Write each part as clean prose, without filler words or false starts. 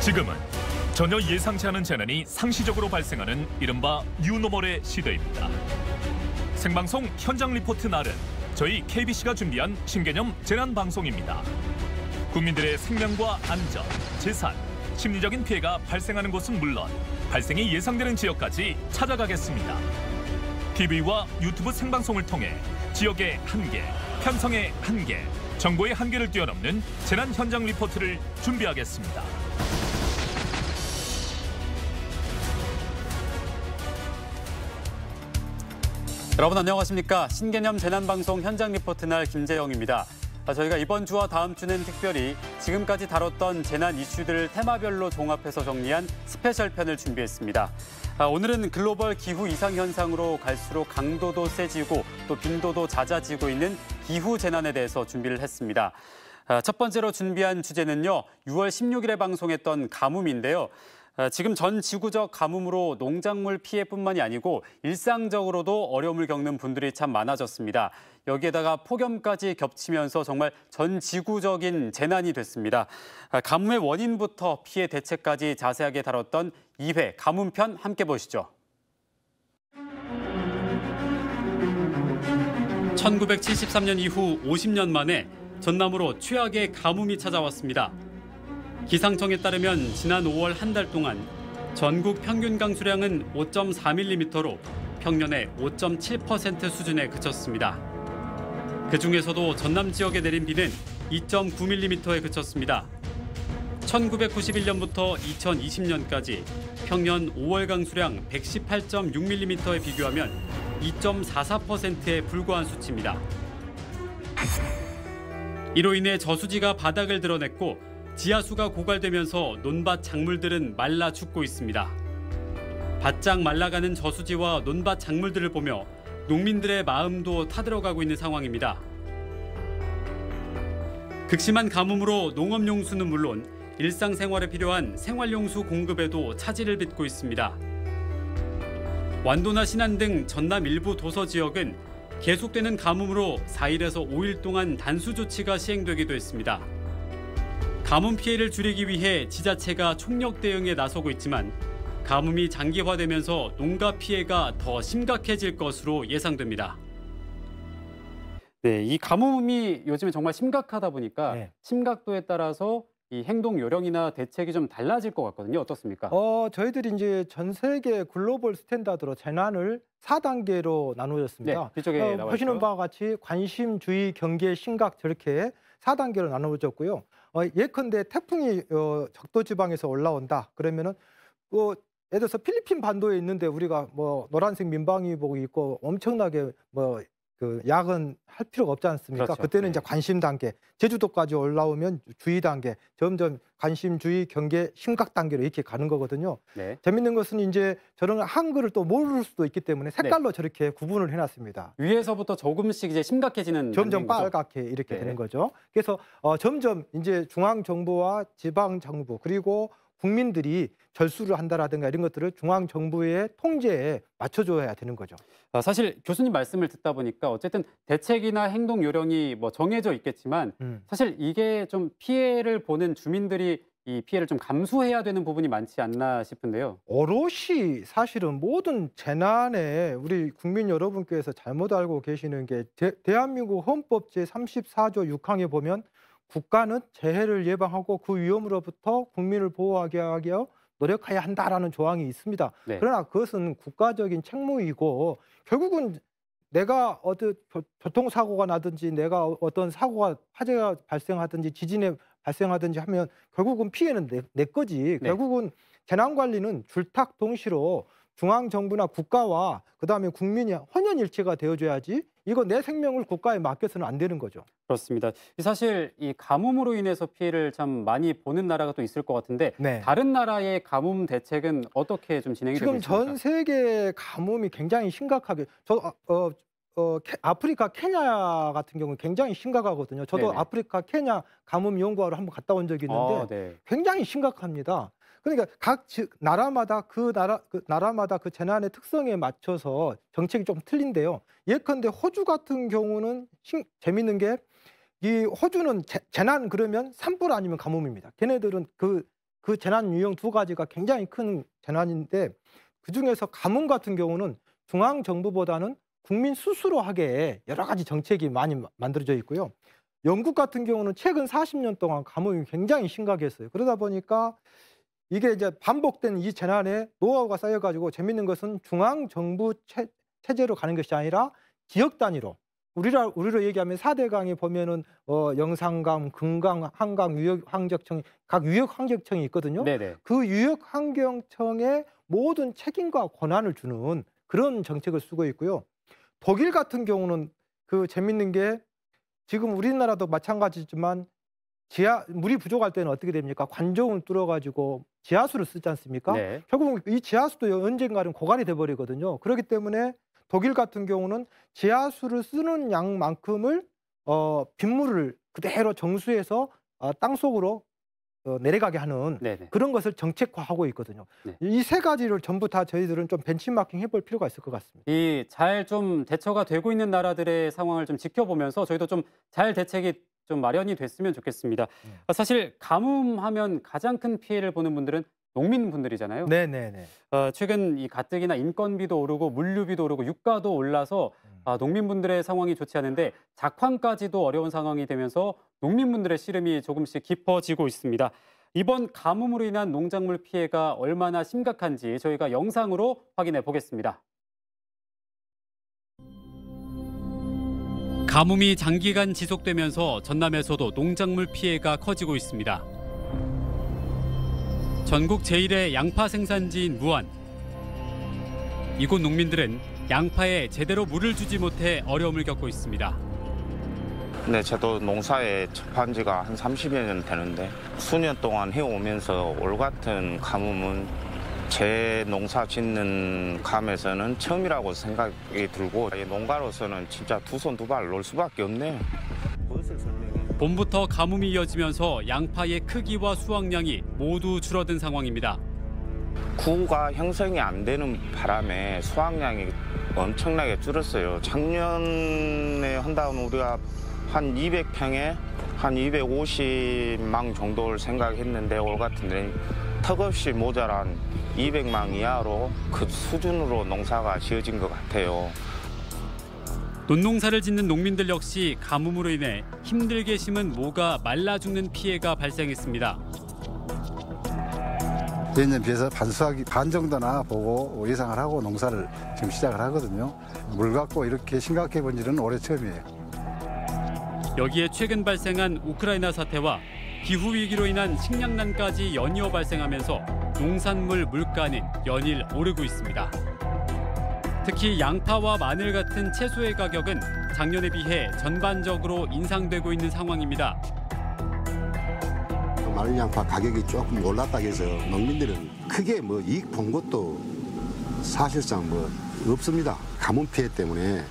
지금은 전혀 예상치 않은 재난이 상시적으로 발생하는 이른바 뉴노멀의 시대입니다. 생방송 현장 리포트 날은 저희 KBC가 준비한 신개념 재난 방송입니다. 국민들의 생명과 안전, 재산, 심리적인 피해가 발생하는 곳은 물론 발생이 예상되는 지역까지 찾아가겠습니다. TV와 유튜브 생방송을 통해 지역의 한계, 편성의 한계, 정보의 한계를 뛰어넘는 재난 현장 리포트를 준비하겠습니다. 여러분 안녕하십니까? 신개념 재난방송 현장 리포트 날 김재영입니다. 저희가 이번 주와 다음 주는 특별히 지금까지 다뤘던 재난 이슈들을 테마별로 종합해서 정리한 스페셜 편을 준비했습니다. 오늘은 글로벌 기후 이상 현상으로 갈수록 강도도 세지고 또 빈도도 잦아지고 있는 기후 재난에 대해서 준비를 했습니다. 첫 번째로 준비한 주제는요, 6월 16일에 방송했던 가뭄인데요. 지금 전 지구적 가뭄으로 농작물 피해뿐만이 아니고 일상적으로도 어려움을 겪는 분들이 참 많아졌습니다. 여기에다가 폭염까지 겹치면서 정말 전 지구적인 재난이 됐습니다. 가뭄의 원인부터 피해 대책까지 자세하게 다뤘던 2회 가뭄편 함께 보시죠. 1973년 이후 50년 만에 전남으로 최악의 가뭄이 찾아왔습니다. 기상청에 따르면 지난 5월 한 달 동안 전국 평균 강수량은 5.4mm로 평년의 5.7% 수준에 그쳤습니다. 그중에서도 전남 지역에 내린 비는 2.9mm에 그쳤습니다. 1991년부터 2020년까지 평년 5월 강수량 118.6mm에 비교하면 2.44%에 불과한 수치입니다. 이로 인해 저수지가 바닥을 드러냈고 지하수가 고갈되면서 논밭 작물들은 말라 죽고 있습니다. 바짝 말라가는 저수지와 논밭 작물들을 보며 농민들의 마음도 타들어가고 있는 상황입니다. 극심한 가뭄으로 농업용수는 물론 일상생활에 필요한 생활용수 공급에도 차질을 빚고 있습니다. 완도나 신안 등 전남 일부 도서 지역은 계속되는 가뭄으로 4일에서 5일 동안 단수 조치가 시행되기도 했습니다. 가뭄 피해를 줄이기 위해 지자체가 총력 대응에 나서고 있지만 가뭄이 장기화되면서 농가 피해가 더 심각해질 것으로 예상됩니다. 네, 이 가뭄이 요즘에 정말 심각하다 보니까 심각도에 따라서 이 행동 요령이나 대책이 좀 달라질 것 같거든요. 어떻습니까? 저희들이 이제 전 세계 글로벌 스탠다드로 재난을 4단계로 나누어졌습니다. 네, 뒤쪽에 나와 있죠. 보시는 바와 같이 관심, 주의, 경계, 심각 저렇게 4단계로 나누어졌고요. 예컨대 태풍이 적도 지방에서 올라온다. 그러면은 예를 들어서 필리핀 반도에 있는데 우리가 뭐 노란색 민방위복이 있고 엄청나게 야근 할 필요가 없지 않습니까? 그렇죠. 그때는 이제 관심 단계, 제주도까지 올라오면 주의 단계, 점점 관심, 주의, 경계, 심각 단계로 이렇게 가는 거거든요. 네. 재밌는 것은 이제 저런 한글을 또 모를 수도 있기 때문에 색깔로 저렇게 구분을 해놨습니다. 위에서부터 조금씩 이제 심각해지는 점점 단계인 거죠? 빨갛게 이렇게 되는 거죠. 그래서 점점 이제 중앙 정부와 지방 정부 그리고 국민들이 절수를 한다라든가 이런 것들을 중앙 정부의 통제에 맞춰줘야 되는 거죠. 사실 교수님 말씀을 듣다 보니까 어쨌든 대책이나 행동 요령이 뭐 정해져 있겠지만 사실 이게 좀 피해를 보는 주민들이 이 피해를 좀 감수해야 되는 부분이 많지 않나 싶은데요. 오롯이 사실은 모든 재난에 우리 국민 여러분께서 잘못 알고 계시는 게 대한민국 헌법 제34조 6항에 보면 국가는 재해를 예방하고 그 위험으로부터 국민을 보호하게 하기 위해 노력해야 한다라는 조항이 있습니다. 네. 그러나 그것은 국가적인 책무이고 결국은 내가 교통사고가 나든지 내가 어떤 화재가 발생하든지 지진에 발생하든지 하면 결국은 피해는 내 거지. 네. 결국은 재난관리는 줄탁동시로 중앙정부나 국가와 그다음에 국민이 혼연일체가 되어줘야지 이거 내 생명을 국가에 맡겨서는 안 되는 거죠. 그렇습니다. 사실 이 가뭄으로 인해서 피해를 참 많이 보는 나라가 또 있을 것 같은데 다른 나라의 가뭄 대책은 어떻게 좀 진행이 되고 있습니까? 지금 전 세계 가뭄이 굉장히 심각하게 아프리카 케냐 같은 경우는 굉장히 심각하거든요. 저도 네네. 아프리카 케냐 가뭄 연구하러 한번 갔다 온 적이 있는데 굉장히 심각합니다. 그러니까 각 나라마다 그 나라마다 그 재난의 특성에 맞춰서 정책이 좀 틀린데요. 예컨대 호주 같은 경우는 재밌는 게 이 호주는 재난 그러면 산불 아니면 가뭄입니다. 걔네들은 그 그 재난 유형 두 가지가 굉장히 큰 재난인데 그중에서 가뭄 같은 경우는 중앙 정부보다는 국민 스스로 하게 여러 가지 정책이 많이 만들어져 있고요. 영국 같은 경우는 최근 40년 동안 가뭄이 굉장히 심각했어요. 그러다 보니까 이게 이제 반복된 이 재난에 노하우가 쌓여가지고 재밌는 것은 중앙 정부 체제로 가는 것이 아니라 지역 단위로 우리로 얘기하면 4대강에 보면은 영산강, 금강, 한강, 유역환경청 각 유역환경청이 있거든요. 네네. 그 유역환경청에 모든 책임과 권한을 주는 그런 정책을 쓰고 있고요. 독일 같은 경우는 그 재밌는 게 지금 우리나라도 마찬가지지만 물이 부족할 때는 어떻게 됩니까? 관종을 뚫어가지고 지하수를 쓰지 않습니까? 네. 결국 이 지하수도 언젠가는 고갈이 돼버리거든요. 그렇기 때문에 독일 같은 경우는 지하수를 쓰는 양만큼을 빗물을 그대로 정수해서 땅속으로 내려가게 하는 네네. 그런 것을 정책화하고 있거든요. 네. 이 세 가지를 전부 다 저희들은 좀 벤치마킹 해볼 필요가 있을 것 같습니다. 이 잘 좀 대처가 되고 있는 나라들의 상황을 좀 지켜보면서 저희도 좀 잘 대책이 좀 마련이 됐으면 좋겠습니다. 사실 가뭄하면 가장 큰 피해를 보는 분들은 농민분들이잖아요. 네네네. 최근 이 가뜩이나 인건비도 오르고 물류비도 오르고 유가도 올라서 농민분들의 상황이 좋지 않은데 작황까지도 어려운 상황이 되면서 농민분들의 시름이 조금씩 깊어지고 있습니다. 이번 가뭄으로 인한 농작물 피해가 얼마나 심각한지 저희가 영상으로 확인해 보겠습니다. 가뭄이 장기간 지속되면서 전남에서도 농작물 피해가 커지고 있습니다. 전국 제1의 양파 생산지인 무안. 이곳 농민들은 양파에 제대로 물을 주지 못해 어려움을 겪고 있습니다. 네, 저도 농사에 접한 지가 한 30여 년 되는데 수년 동안 해오면서 올 같은 가뭄은 제 농사 짓는 감에서는 처음이라고 생각이 들고 농가로서는 진짜 두 손 두 발 놓을 수밖에 없네요. 무엇을 설명해? 봄부터 가뭄이 이어지면서 양파의 크기와 수확량이 모두 줄어든 상황입니다. 구가 형성이 안 되는 바람에 수확량이 엄청나게 줄었어요. 작년에 한다면 우리가 한 200평에 한 250망 정도를 생각했는데 올 같은 데는 턱없이 모자란 200망 이하로 그 수준으로 농사가 지어진 것 같아요. 논농사를 짓는 농민들 역시 가뭄으로 인해 힘들게 심은 모가 말라 죽는 피해가 발생했습니다. 예년 비해서 반 정도나 보고 예상을 하고 농사를 지금 시작을 하거든요. 물 갖고 이렇게 심각해 본 일은 올해 처음이에요. 여기에 최근 발생한 우크라이나 사태와 기후 위기로 인한 식량난까지 연이어 발생하면서 농산물 물가는 연일 오르고 있습니다. 특히 양파와 마늘 같은 채소의 가격은 작년에 비해 전반적으로 인상되고 있는 상황입니다. 마늘 양파 가격이 조금 올랐다고 해서 농민들은 크게 이익 본 것도 사실상 없습니다. 가뭄 피해 때문에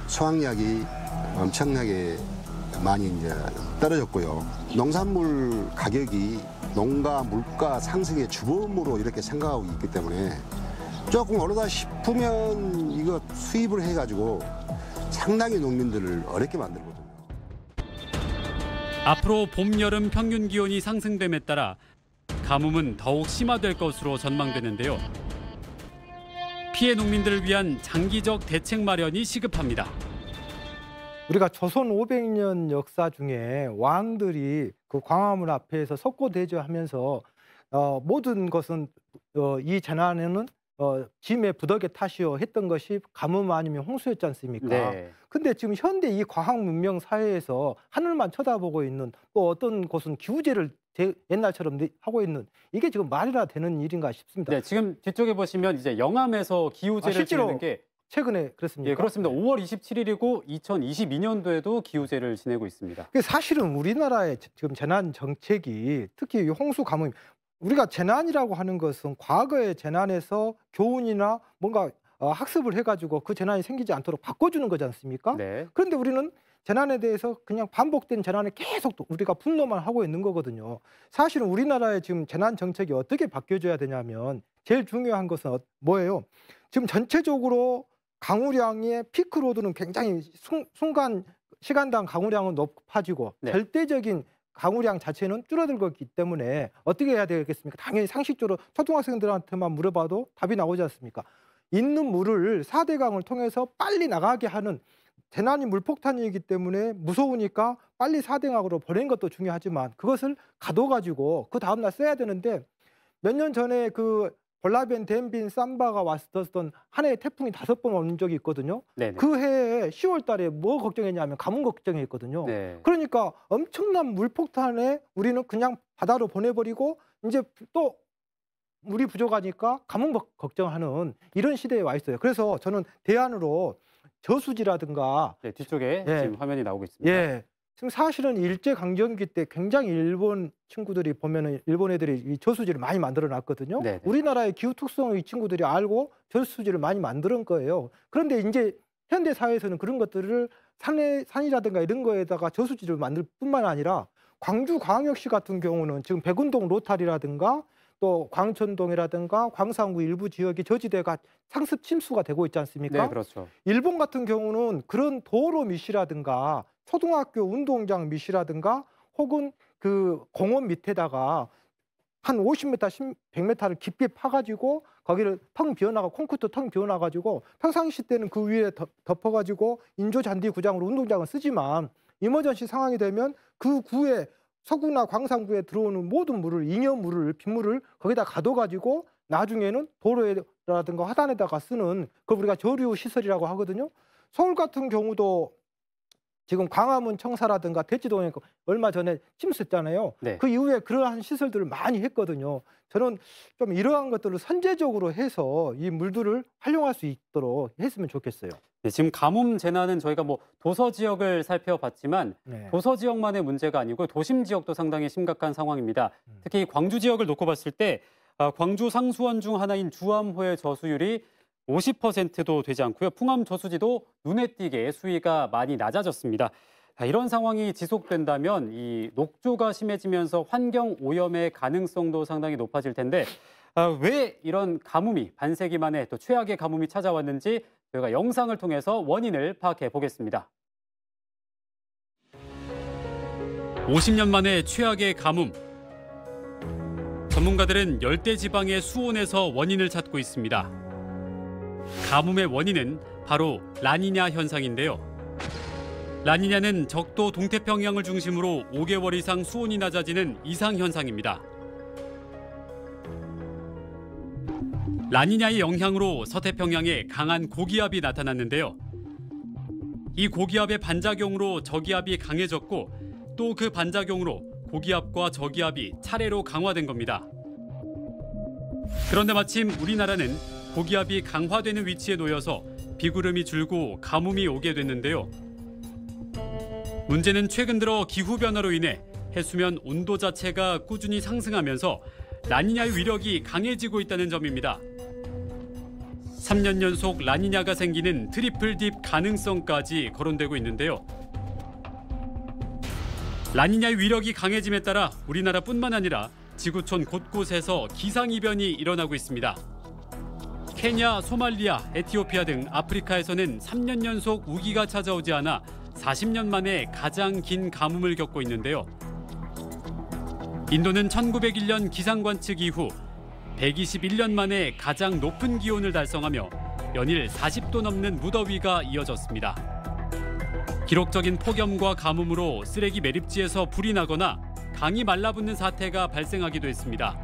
수확량이 엄청나게 많이 이제 떨어졌고요. 농산물 가격이 농가 물가 상승의 주범으로 이렇게 생각하고 있기 때문에 조금 오르다 싶으면 이거 수입을 해가지고 상당히 농민들을 어렵게 만들거든요. 앞으로 봄, 여름 평균 기온이 상승됨에 따라 가뭄은 더욱 심화될 것으로 전망되는데요. 피해 농민들을 위한 장기적 대책 마련이 시급합니다. 우리가 조선 500년 역사 중에 왕들이 그 광화문 앞에서 석고대죄하면서 모든 것은 이 재난에는 짐의 부덕의 탓이요 했던 것이 가뭄 아니면 홍수였지 않습니까? 네. 근데 지금 현대 이 과학 문명 사회에서 하늘만 쳐다보고 있는 또 어떤 곳은 기우제를 옛날처럼 하고 있는 이게 지금 말이나 되는 일인가 싶습니다. 네, 지금 뒤쪽에 보시면 이제 영암에서 기우제를 실제로 지내는 게 최근에 그렇습니까? 예, 그렇습니다. 5월 27일이고 2022년도에도 기우제를 지내고 있습니다. 사실은 우리나라의 지금 재난 정책이 특히 이 홍수 가뭄 우리가 재난이라고 하는 것은 과거의 재난에서 교훈이나 뭔가 학습을 해가지고 그 재난이 생기지 않도록 바꿔주는 거지 않습니까? 네. 그런데 우리는 재난에 대해서 그냥 반복된 재난에 계속 우리가 분노만 하고 있는 거거든요. 사실은 우리나라의 지금 재난 정책이 어떻게 바뀌어져야 되냐면 제일 중요한 것은 뭐예요? 지금 전체적으로 강우량의 피크로드는 굉장히 순간 시간당 강우량은 높아지고 네. 절대적인 강우량 자체는 줄어들고 있기 때문에 어떻게 해야 되겠습니까? 당연히 상식적으로 초등학생들한테만 물어봐도 답이 나오지 않습니까? 있는 물을 4대강을 통해서 빨리 나가게 하는 재난이 물폭탄이기 때문에 무서우니까 빨리 4대강으로 보낸 것도 중요하지만 그것을 가둬가지고 그 다음날 써야 되는데 몇 년 전에 그 볼라벤, 덴빈, 삼바가 왔었던 한 해에 태풍이 5번 온 적이 있거든요. 네네. 그 해에 10월 달에 뭐 걱정했냐면 가뭄 걱정했거든요. 네. 그러니까 엄청난 물폭탄에 우리는 그냥 바다로 보내버리고 이제 또 물이 부족하니까 가뭄 걱정하는 이런 시대에 와 있어요. 그래서 저는 대안으로 저수지라든가 네, 뒤쪽에 예. 지금 화면이 나오고 있습니다. 예. 지금 사실은 일제강점기 때 굉장히 일본 친구들이 보면은 일본 애들이 이 저수지를 많이 만들어 놨거든요. 네네. 우리나라의 기후 특성을 이 친구들이 알고 저수지를 많이 만드는 거예요. 그런데 이제 현대 사회에서는 그런 것들을 산이라든가 이런 거에다가 저수지를 만들 뿐만 아니라 광주광역시 같은 경우는 지금 백운동 로타리라든가 또 광천동이라든가 광산구 일부 지역의 저지대가 상습 침수가 되고 있지 않습니까? 네, 그렇죠. 일본 같은 경우는 그런 도로 밑이라든가 초등학교 운동장 밑이라든가 혹은 그 공원 밑에다가 한 50m, 100m를 깊이 파가지고 거기를 텅 비워놔가 콘크리트 텅 비워놔가지고 평상시 때는 그 위에 덮어가지고 인조 잔디 구장으로 운동장을 쓰지만 이머전시 상황이 되면 그 구에 서구나 광산구에 들어오는 모든 물을 잉여물을 빗물을 거기다 가둬가지고 나중에는 도로라든가 화단에다가 쓰는 그걸 우리가 저류 시설이라고 하거든요. 서울 같은 경우도 지금 광화문 청사라든가 대치동에 얼마 전에 침수했잖아요. 네. 그 이후에 그러한 시설들을 많이 했거든요. 저는 좀 이러한 것들을 선제적으로 해서 이 물들을 활용할 수 있도록 했으면 좋겠어요. 네, 지금 가뭄 재난은 저희가 뭐 도서 지역을 살펴봤지만 네. 도서 지역만의 문제가 아니고 도심 지역도 상당히 심각한 상황입니다. 특히 광주 지역을 놓고 봤을 때 광주 상수원 중 하나인 주암호의 저수율이 50%도 되지 않고요. 풍암 저수지도 눈에 띄게 수위가 많이 낮아졌습니다. 이런 상황이 지속된다면 이 녹조가 심해지면서 환경 오염의 가능성도 상당히 높아질 텐데 왜 이런 가뭄이 반세기 만에 또 최악의 가뭄이 찾아왔는지 저희가 영상을 통해서 원인을 파악해 보겠습니다. 50년 만에 최악의 가뭄. 전문가들은 열대지방의 수온에서 원인을 찾고 있습니다. 가뭄의 원인은 바로 라니냐 현상인데요. 라니냐는 적도 동태평양을 중심으로 5개월 이상 수온이 낮아지는 이상현상입니다. 라니냐의 영향으로 서태평양에 강한 고기압이 나타났는데요. 이 고기압의 반작용으로 저기압이 강해졌고 또 그 반작용으로 고기압과 저기압이 차례로 강화된 겁니다. 그런데 마침 우리나라는 고기압이 강화되는 위치에 놓여서 비구름이 줄고 가뭄이 오게 됐는데요. 문제는 최근 들어 기후변화로 인해 해수면 온도 자체가 꾸준히 상승하면서 라니냐의 위력이 강해지고 있다는 점입니다. 3년 연속 라니냐가 생기는 트리플 딥 가능성까지 거론되고 있는데요. 라니냐의 위력이 강해짐에 따라 우리나라뿐만 아니라 지구촌 곳곳에서 기상이변이 일어나고 있습니다. 케냐, 소말리아, 에티오피아 등 아프리카에서는 3년 연속 우기가 찾아오지 않아 40년 만에 가장 긴 가뭄을 겪고 있는데요. 인도는 1901년 기상 관측 이후 121년 만에 가장 높은 기온을 달성하며 연일 40도 넘는 무더위가 이어졌습니다. 기록적인 폭염과 가뭄으로 쓰레기 매립지에서 불이 나거나 강이 말라붙는 사태가 발생하기도 했습니다.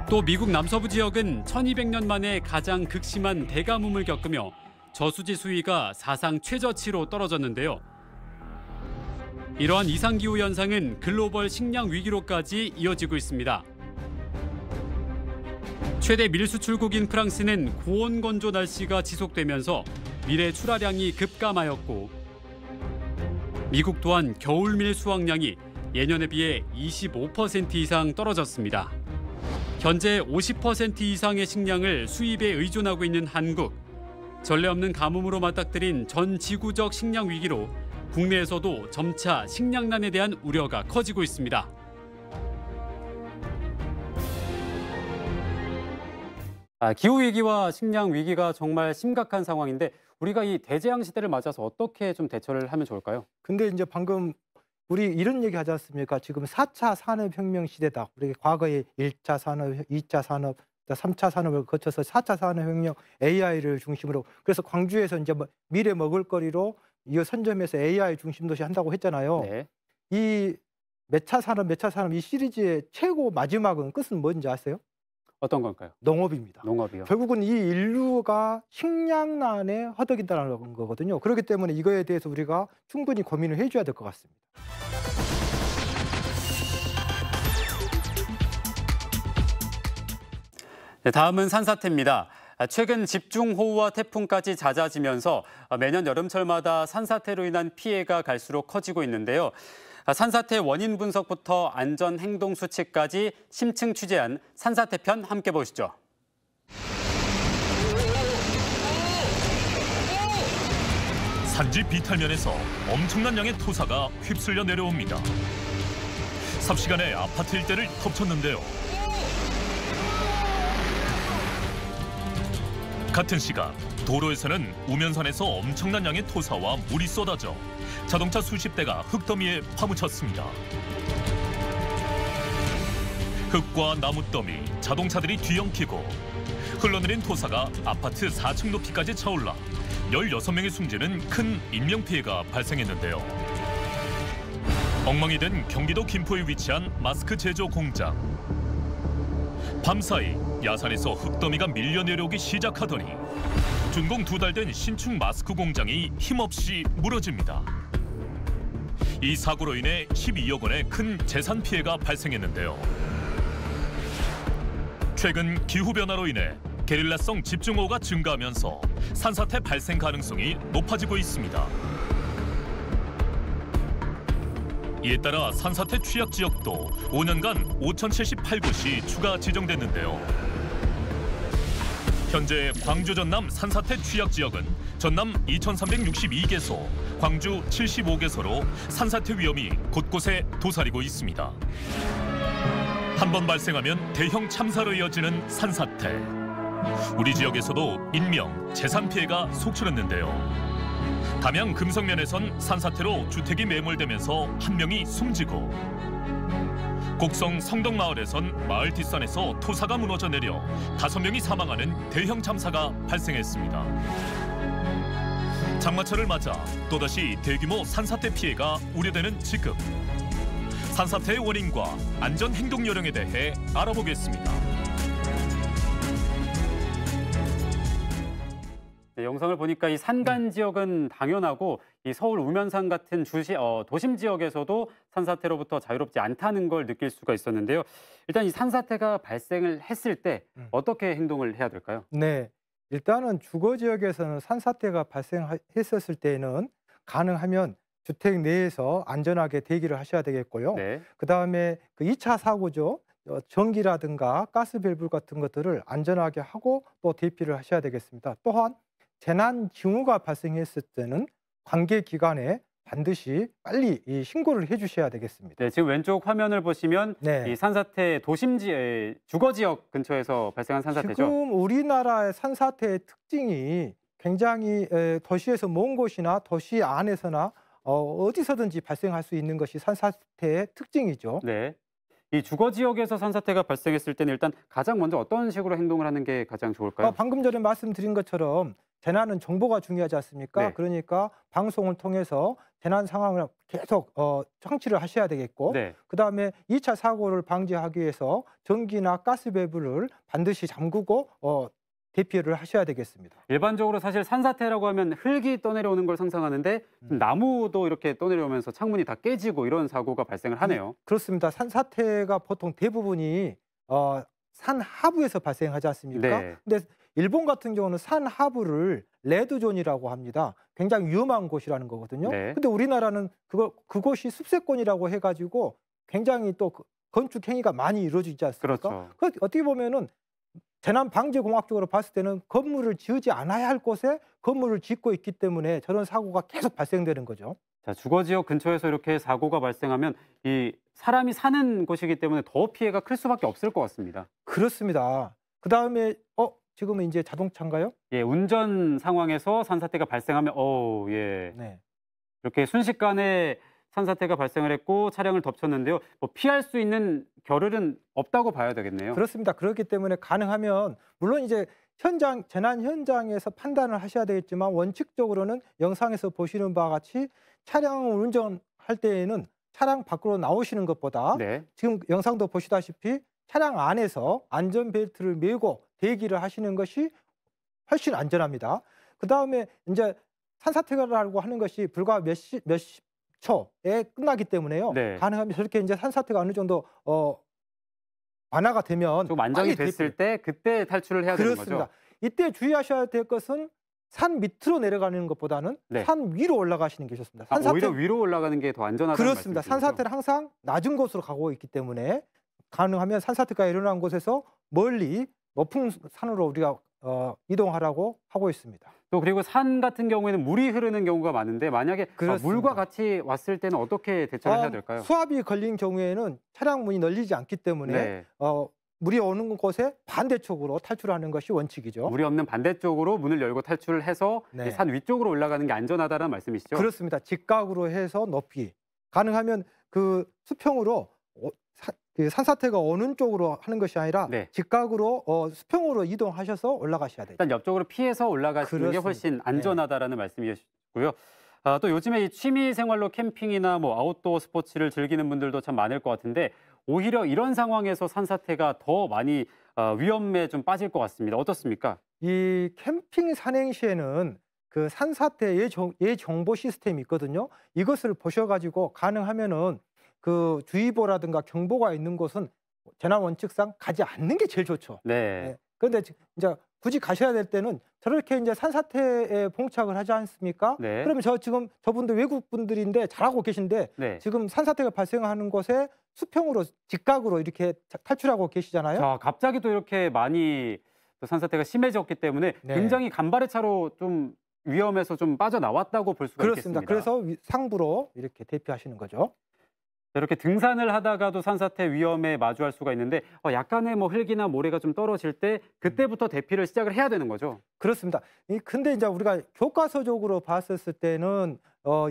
또 미국 남서부 지역은 1200년 만에 가장 극심한 대가뭄을 겪으며 저수지 수위가 사상 최저치로 떨어졌는데요. 이러한 이상기후 현상은 글로벌 식량 위기로까지 이어지고 있습니다. 최대 밀수출국인 프랑스는 고온 건조 날씨가 지속되면서 밀의 출하량이 급감하였고 미국 또한 겨울밀 수확량이 예년에 비해 25% 이상 떨어졌습니다. 현재 50% 이상의 식량을 수입에 의존하고 있는 한국. 전례 없는 가뭄으로 맞닥뜨린 전 지구적 식량 위기로 국내에서도 점차 식량난에 대한 우려가 커지고 있습니다. 기후위기와 식량위기가 정말 심각한 상황인데 우리가 이 대재앙 시대를 맞아서 어떻게 좀 대처를 하면 좋을까요? 근데 이제 방금 우리 이런 얘기 하지 않습니까? 지금 4차 산업혁명 시대다. 우리 과거에 1차 산업, 2차 산업, 3차 산업을 거쳐서 4차 산업혁명 AI를 중심으로 그래서 광주에서 이제 미래 먹을거리로 이 선점해서 AI 중심 도시 한다고 했잖아요. 네. 이 몇 차 산업 이 시리즈의 최고 마지막은 끝은 뭔지 아세요? 어떤 걸까요? 농업입니다. 농업이요. 결국은 이 인류가 식량난에 허덕인다는 거거든요. 그렇기 때문에 이거에 대해서 우리가 충분히 고민을 해줘야 될 것 같습니다. 네, 다음은 산사태입니다. 최근 집중호우와 태풍까지 잦아지면서 매년 여름철마다 산사태로 인한 피해가 갈수록 커지고 있는데요. 산사태 원인 분석부터 안전 행동 수칙까지 심층 취재한 산사태 편 함께 보시죠. 산지 비탈면에서 엄청난 양의 토사가 휩쓸려 내려옵니다. 삽시간에 아파트 일대를 덮쳤는데요. 같은 시간 도로에서는 우면산에서 엄청난 양의 토사와 물이 쏟아져 자동차 수십 대가 흙더미에 파묻혔습니다. 흙과 나무더미, 자동차들이 뒤엉키고 흘러내린 토사가 아파트 4층 높이까지 차올라 16명이 숨지는 큰 인명피해가 발생했는데요. 엉망이 된 경기도 김포에 위치한 마스크 제조 공장. 밤사이 야산에서 흙더미가 밀려 내려오기 시작하더니 준공 2달 된 신축 마스크 공장이 힘없이 무너집니다. 이 사고로 인해 12억 원의 큰 재산 피해가 발생했는데요. 최근 기후변화로 인해 게릴라성 집중호우가 증가하면서 산사태 발생 가능성이 높아지고 있습니다. 이에 따라 산사태 취약 지역도 5년간 5,078곳이 추가 지정됐는데요. 현재 광주 전남 산사태 취약 지역은 전남 2,362개소, 광주 75개소로 산사태 위험이 곳곳에 도사리고 있습니다. 한 번 발생하면 대형 참사로 이어지는 산사태. 우리 지역에서도 인명, 재산 피해가 속출했는데요. 담양 금성면에선 산사태로 주택이 매몰되면서 1명이 숨지고 곡성 성덕마을에선 마을 뒷산에서 토사가 무너져 내려 5명이 사망하는 대형 참사가 발생했습니다. 장마철을 맞아 또다시 대규모 산사태 피해가 우려되는 지금 산사태의 원인과 안전 행동 요령에 대해 알아보겠습니다. 네, 영상을 보니까 이 산간 지역은 당연하고 이 서울 우면산 같은 도심 지역에서도 산사태로부터 자유롭지 않다는 걸 느낄 수가 있었는데요. 일단 이 산사태가 발생을 했을 때 어떻게 행동을 해야 될까요? 네, 일단은 주거 지역에서는 산사태가 발생했었을 때는 가능하면 주택 내에서 안전하게 대기를 하셔야 되겠고요. 네. 그다음에 그 2차 사고죠. 전기라든가 가스밸브 같은 것들을 안전하게 하고 또 대피를 하셔야 되겠습니다. 또한 재난 징후가 발생했을 때는 관계 기관에 반드시 빨리 이 신고를 해주셔야 되겠습니다. 네, 지금 왼쪽 화면을 보시면 네. 이 산사태 주거 지역 근처에서 발생한 산사태죠. 지금 우리나라의 산사태의 특징이 굉장히 도시에서 먼 곳이나 도시 안에서나 어디서든지 발생할 수 있는 것이 산사태의 특징이죠. 네. 이 주거 지역에서 산사태가 발생했을 때는 일단 가장 먼저 어떤 식으로 행동을 하는 게 가장 좋을까요? 방금 전에 말씀드린 것처럼 재난은 정보가 중요하지 않습니까? 네. 그러니까 방송을 통해서 재난 상황을 계속 청취를 하셔야 되겠고 네. 그다음에 2차 사고를 방지하기 위해서 전기나 가스밸브를 반드시 잠그고 대피를 하셔야 되겠습니다. 일반적으로 사실 산사태라고 하면 흙이 떠내려오는 걸 상상하는데 나무도 이렇게 떠내려오면서 창문이 다 깨지고 이런 사고가 발생을 하네요. 그렇습니다. 산사태가 보통 대부분이 산 하부에서 발생하지 않습니까? 네. 근데 일본 같은 경우는 산 하부를 레드존이라고 합니다. 굉장히 위험한 곳이라는 거거든요. 네. 근데 우리나라는 그곳이 숲세권이라고 해가지고 굉장히 또 건축 행위가 많이 이루어지지 않습니까? 그렇죠. 어떻게 보면은 재난 방지 공학적으로 봤을 때는 건물을 지으지 않아야 할 곳에 건물을 짓고 있기 때문에 저런 사고가 계속 발생되는 거죠. 자, 주거 지역 근처에서 이렇게 사고가 발생하면 이 사람이 사는 곳이기 때문에 더 피해가 클 수밖에 없을 것 같습니다. 그렇습니다. 그다음에 지금은 이제 자동차인가요? 예, 운전 상황에서 산사태가 발생하면 예. 네. 이렇게 순식간에 산사태가 발생을 했고 차량을 덮쳤는데요. 뭐 피할 수 있는 겨를은 없다고 봐야 되겠네요. 그렇습니다. 그렇기 때문에 가능하면 물론 이제 재난 현장에서 판단을 하셔야 되겠지만 원칙적으로는 영상에서 보시는 바와 같이 차량을 운전할 때에는 차량 밖으로 나오시는 것보다 네. 지금 영상도 보시다시피 차량 안에서 안전벨트를 메고 대기를 하시는 것이 훨씬 안전합니다. 그다음에 이제 산사태라고 하는 것이 불과 몇십 초에 끝나기 때문에요. 네. 가능하면 저렇게 이제 산사태가 어느 정도 완화가 되면 좀 안정이 됐을 때 그때 탈출을 해야 되는 그렇습니다. 거죠. 이때 주의하셔야 될 것은 산 밑으로 내려가는 것보다는 네. 산 위로 올라가시는 게 좋습니다. 오히려 위로 올라가는 게 더 안전하다는 그렇습니다. 말씀이시죠? 산사태는 항상 낮은 곳으로 가고 있기 때문에 가능하면 산사태가 일어난 곳에서 멀리 높은 산으로 우리가 이동하라고 하고 있습니다. 또 그리고 산 같은 경우에는 물이 흐르는 경우가 많은데 만약에 그렇습니다. 물과 같이 왔을 때는 어떻게 대처를 해야 될까요? 수압이 걸린 경우에는 차량 문이 열리지 않기 때문에 네. 물이 오는 곳에 반대쪽으로 탈출하는 것이 원칙이죠. 물이 없는 반대쪽으로 문을 열고 탈출을 해서 네. 산 위쪽으로 올라가는 게 안전하다는 말씀이시죠? 그렇습니다. 직각으로 해서 높이 가능하면 그 수평으로 산사태가 오는 쪽으로 하는 것이 아니라 네. 직각으로 수평으로 이동하셔서 올라가셔야 되죠. 일단 옆쪽으로 피해서 올라가시는 게 그렇습니다. 훨씬 안전하다라는 말씀이시고요. 또 요즘에 이 취미 생활로 캠핑이나 뭐 아웃도어 스포츠를 즐기는 분들도 참 많을 것 같은데 오히려 이런 상황에서 산사태가 더 많이 위험에 좀 빠질 것 같습니다. 어떻습니까? 이 캠핑 산행 시에는 그 산사태 예정보 시스템이 있거든요. 이것을 보셔가지고 가능하면은 그 주의보라든가 경보가 있는 곳은 재난 원칙상 가지 않는 게 제일 좋죠. 네. 그런데 이제 굳이 가셔야 될 때는 저렇게 이제 산사태에 봉착을 하지 않습니까? 네. 그러면 저분들 외국 분들인데 잘하고 계신데 네. 지금 산사태가 발생하는 곳에 수평으로 직각으로 이렇게 탈출하고 계시잖아요. 자, 갑자기 또 이렇게 많이 또 산사태가 심해졌기 때문에 네. 굉장히 간발의 차로 좀 위험해서 좀 빠져나왔다고 볼 수가 그렇습니다. 있겠습니다. 그래서 상부로 이렇게 대피하시는 거죠. 이렇게 등산을 하다가도 산사태 위험에 마주할 수가 있는데 약간의 뭐 흙이나 모래가 좀 떨어질 때 그때부터 대피를 시작을 해야 되는 거죠. 그렇습니다. 근데 이제 우리가 교과서적으로 봤었을 때는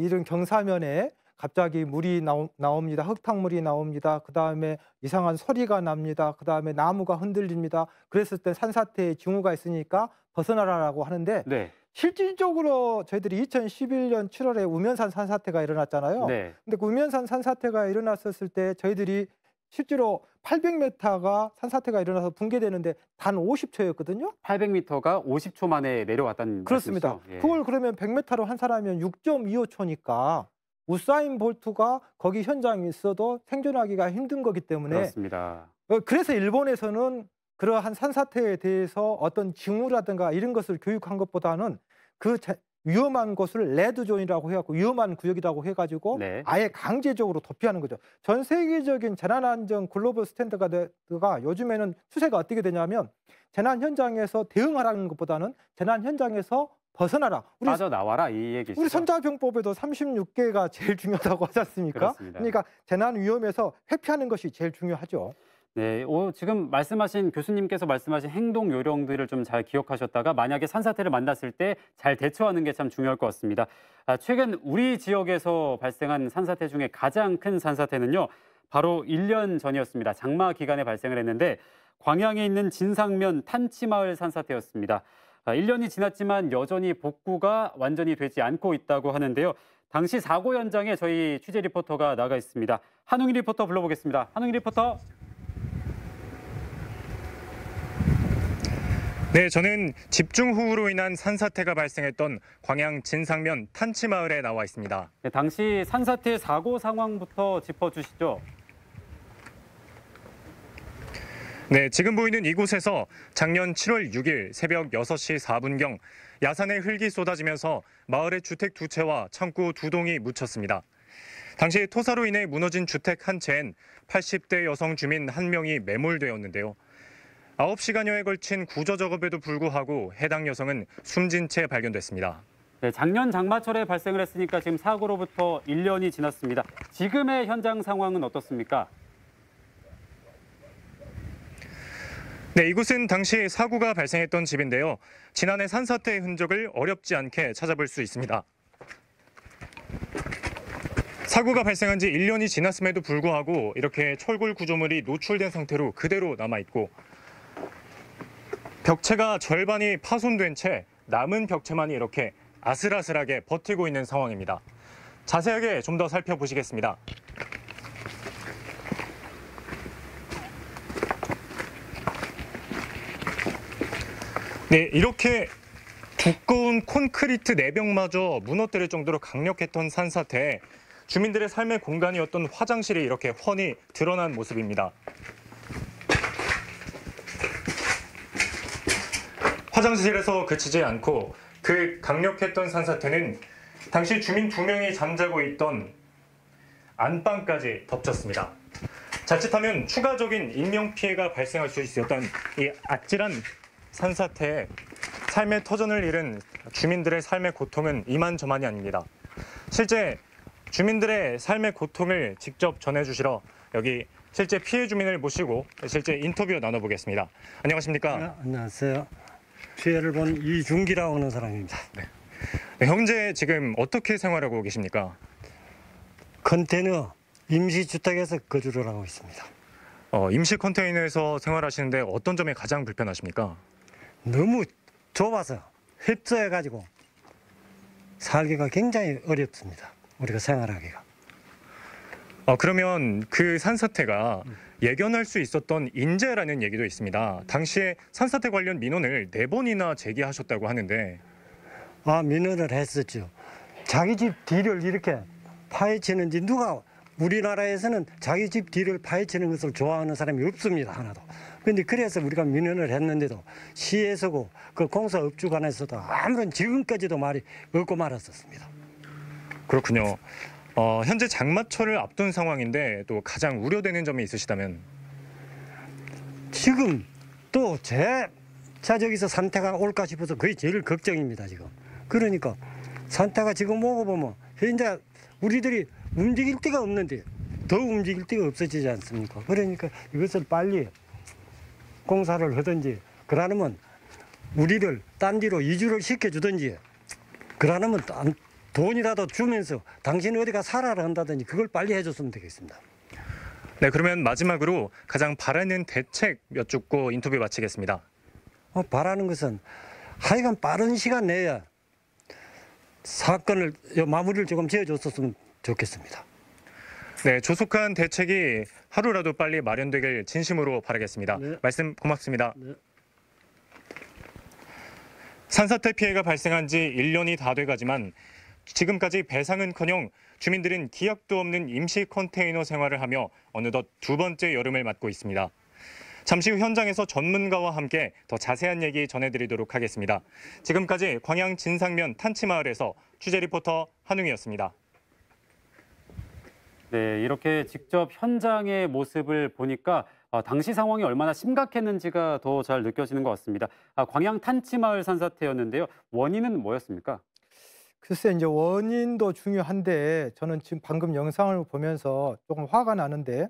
이런 경사면에 갑자기 물이 나옵니다. 흙탕물이 나옵니다. 그다음에 이상한 소리가 납니다. 그다음에 나무가 흔들립니다. 그랬을 때 산사태의 징후가 있으니까 벗어나라라고 하는데 네. 실질적으로 저희들이 2011년 7월에 우면산 산사태가 일어났잖아요. 네. 근데 그 우면산 산사태가 일어났었을 때 저희들이 실제로 800m가 산사태가 일어나서 붕괴되는데 단 50초였거든요. 800m가 50초 만에 내려왔다는 그렇습니다. 말씀이시죠? 예. 그걸 그러면 100m로 환산하면 6.25초니까 우사인 볼트가 거기 현장에 있어도 생존하기가 힘든 거기 때문에 그렇습니다. 그래서 일본에서는 그러한 산사태에 대해서 어떤 징후라든가 이런 것을 교육한 것보다는 그 위험한 곳을 레드존이라고 해갖고 위험한 구역이라고 해가지고 네. 아예 강제적으로 도피하는 거죠. 전 세계적인 재난안전 글로벌 스탠다드가 요즘에는 추세가 어떻게 되냐면 재난 현장에서 대응하라는 것보다는 재난 현장에서 벗어나라. 빠져나와라 이 얘기시죠. 우리 선자병법에도 36개가 제일 중요하다고 하지 않습니까? 그렇습니다. 그러니까 재난 위험에서 회피하는 것이 제일 중요하죠. 네, 지금 교수님께서 말씀하신 행동 요령들을 좀 잘 기억하셨다가 만약에 산사태를 만났을 때 잘 대처하는 게 참 중요할 것 같습니다. 최근 우리 지역에서 발생한 산사태 중에 가장 큰 산사태는요, 바로 1년 전이었습니다. 장마 기간에 발생을 했는데 광양에 있는 진상면 탄치마을 산사태였습니다. 1년이 지났지만 여전히 복구가 완전히 되지 않고 있다고 하는데요. 당시 사고 현장에 저희 취재 리포터가 나가 있습니다. 한웅희 리포터 불러보겠습니다. 한웅희 리포터. 네, 저는 집중호우로 인한 산사태가 발생했던 광양 진상면 탄치마을에 나와 있습니다. 네, 당시 산사태 사고 상황부터 짚어주시죠. 네, 지금 보이는 이곳에서 작년 7월 6일 새벽 6시 4분경 야산에 흙이 쏟아지면서 마을의 주택 2채와 창고 2동이 묻혔습니다. 당시 토사로 인해 무너진 주택 한 채엔 80대 여성 주민 1명이 매몰되었는데요. 9시간여에 걸친 구조 작업에도 불구하고 해당 여성은 숨진 채 발견됐습니다. 네, 작년 장마철에 발생을 했으니까 지금 사고로부터 1년이 지났습니다. 지금의 현장 상황은 어떻습니까? 네, 이곳은 당시 사고가 발생했던 집인데요. 지난해 산사태의 흔적을 어렵지 않게 찾아볼 수 있습니다. 사고가 발생한 지 1년이 지났음에도 불구하고 이렇게 철골 구조물이 노출된 상태로 그대로 남아있고 벽체가 절반이 파손된 채 남은 벽체만이 이렇게 아슬아슬하게 버티고 있는 상황입니다. 자세하게 좀 더 살펴보시겠습니다. 네, 이렇게 두꺼운 콘크리트 내벽마저 무너뜨릴 정도로 강력했던 산사태에 주민들의 삶의 공간이었던 화장실이 이렇게 훤히 드러난 모습입니다. 화장실에서 그치지 않고 그 강력했던 산사태는 당시 주민 2명이 잠자고 있던 안방까지 덮쳤습니다. 자칫하면 추가적인 인명피해가 발생할 수 있었던 이 아찔한 산사태에 삶의 터전을 잃은 주민들의 삶의 고통은 이만저만이 아닙니다. 실제 주민들의 삶의 고통을 직접 전해주시러 여기 실제 피해 주민을 모시고 실제 인터뷰 나눠보겠습니다. 안녕하십니까? 네, 안녕하세요. 피해를 본 이준기라고 하는 사람입니다. 네, 현재 지금 어떻게 생활하고 계십니까? 컨테이너 임시주택에서 거주를 하고 있습니다. 임시 컨테이너에서 생활하시는데 어떤 점이 가장 불편하십니까? 너무 좁아서 흡수해가지고 살기가 굉장히 어렵습니다. 우리가 생활하기가. 그러면 그 산사태가 예견할 수 있었던 인재라는 얘기도 있습니다. 당시에 산사태 관련 민원을 4번이나 제기하셨다고 하는데. 민원을 했었죠. 자기 집 뒤를 이렇게 파헤치는지 누가 우리나라에서는 자기 집 뒤를 파헤치는 것을 좋아하는 사람이 없습니다. 하나도. 그런데 그래서 우리가 민원을 했는데도 시에서고 그 공사업주간에서도 아무런 지금까지도 말이 없고 말았었습니다. 그렇군요. 현재 장마철을 앞둔 상황인데 또 가장 우려되는 점이 있으시다면? 지금 또 저기서 산태가 올까 싶어서 그게 제일 걱정입니다. 지금. 그러니까 산태가 지금 오고 보면 현재 우리들이 움직일 데가 없는데 더 움직일 데가 없어지지 않습니까? 그러니까 이것을 빨리 공사를 하든지 그러면 우리를 딴 데로 이주를 시켜주든지 그러면 돈이라도 주면서 당신 어디가 살아라 한다든지 그걸 빨리 해줬으면 되겠습니다. 네, 그러면 마지막으로 가장 바라는 대책 여쭙고 인터뷰 마치겠습니다. 바라는 것은 하여간 빠른 시간 내에 사건을 마무리를 조금 지어줬었으면 좋겠습니다. 네, 조속한 대책이 하루라도 빨리 마련되길 진심으로 바라겠습니다. 네. 말씀 고맙습니다. 네. 산사태 피해가 발생한 지 1년이 다 돼가지만 지금까지 배상은커녕 주민들은 기약도 없는 임시 컨테이너 생활을 하며 어느덧 2번째 여름을 맞고 있습니다. 잠시 후 현장에서 전문가와 함께 더 자세한 얘기 전해드리도록 하겠습니다. 지금까지 광양 진상면 탄치마을에서 취재 리포터 한웅이었습니다. 네, 이렇게 직접 현장의 모습을 보니까 당시 상황이 얼마나 심각했는지가 더 잘 느껴지는 것 같습니다. 광양 탄치마을 산사태였는데요. 원인은 뭐였습니까? 글쎄 이제 원인도 중요한데 저는 지금 방금 영상을 보면서 조금 화가 나는데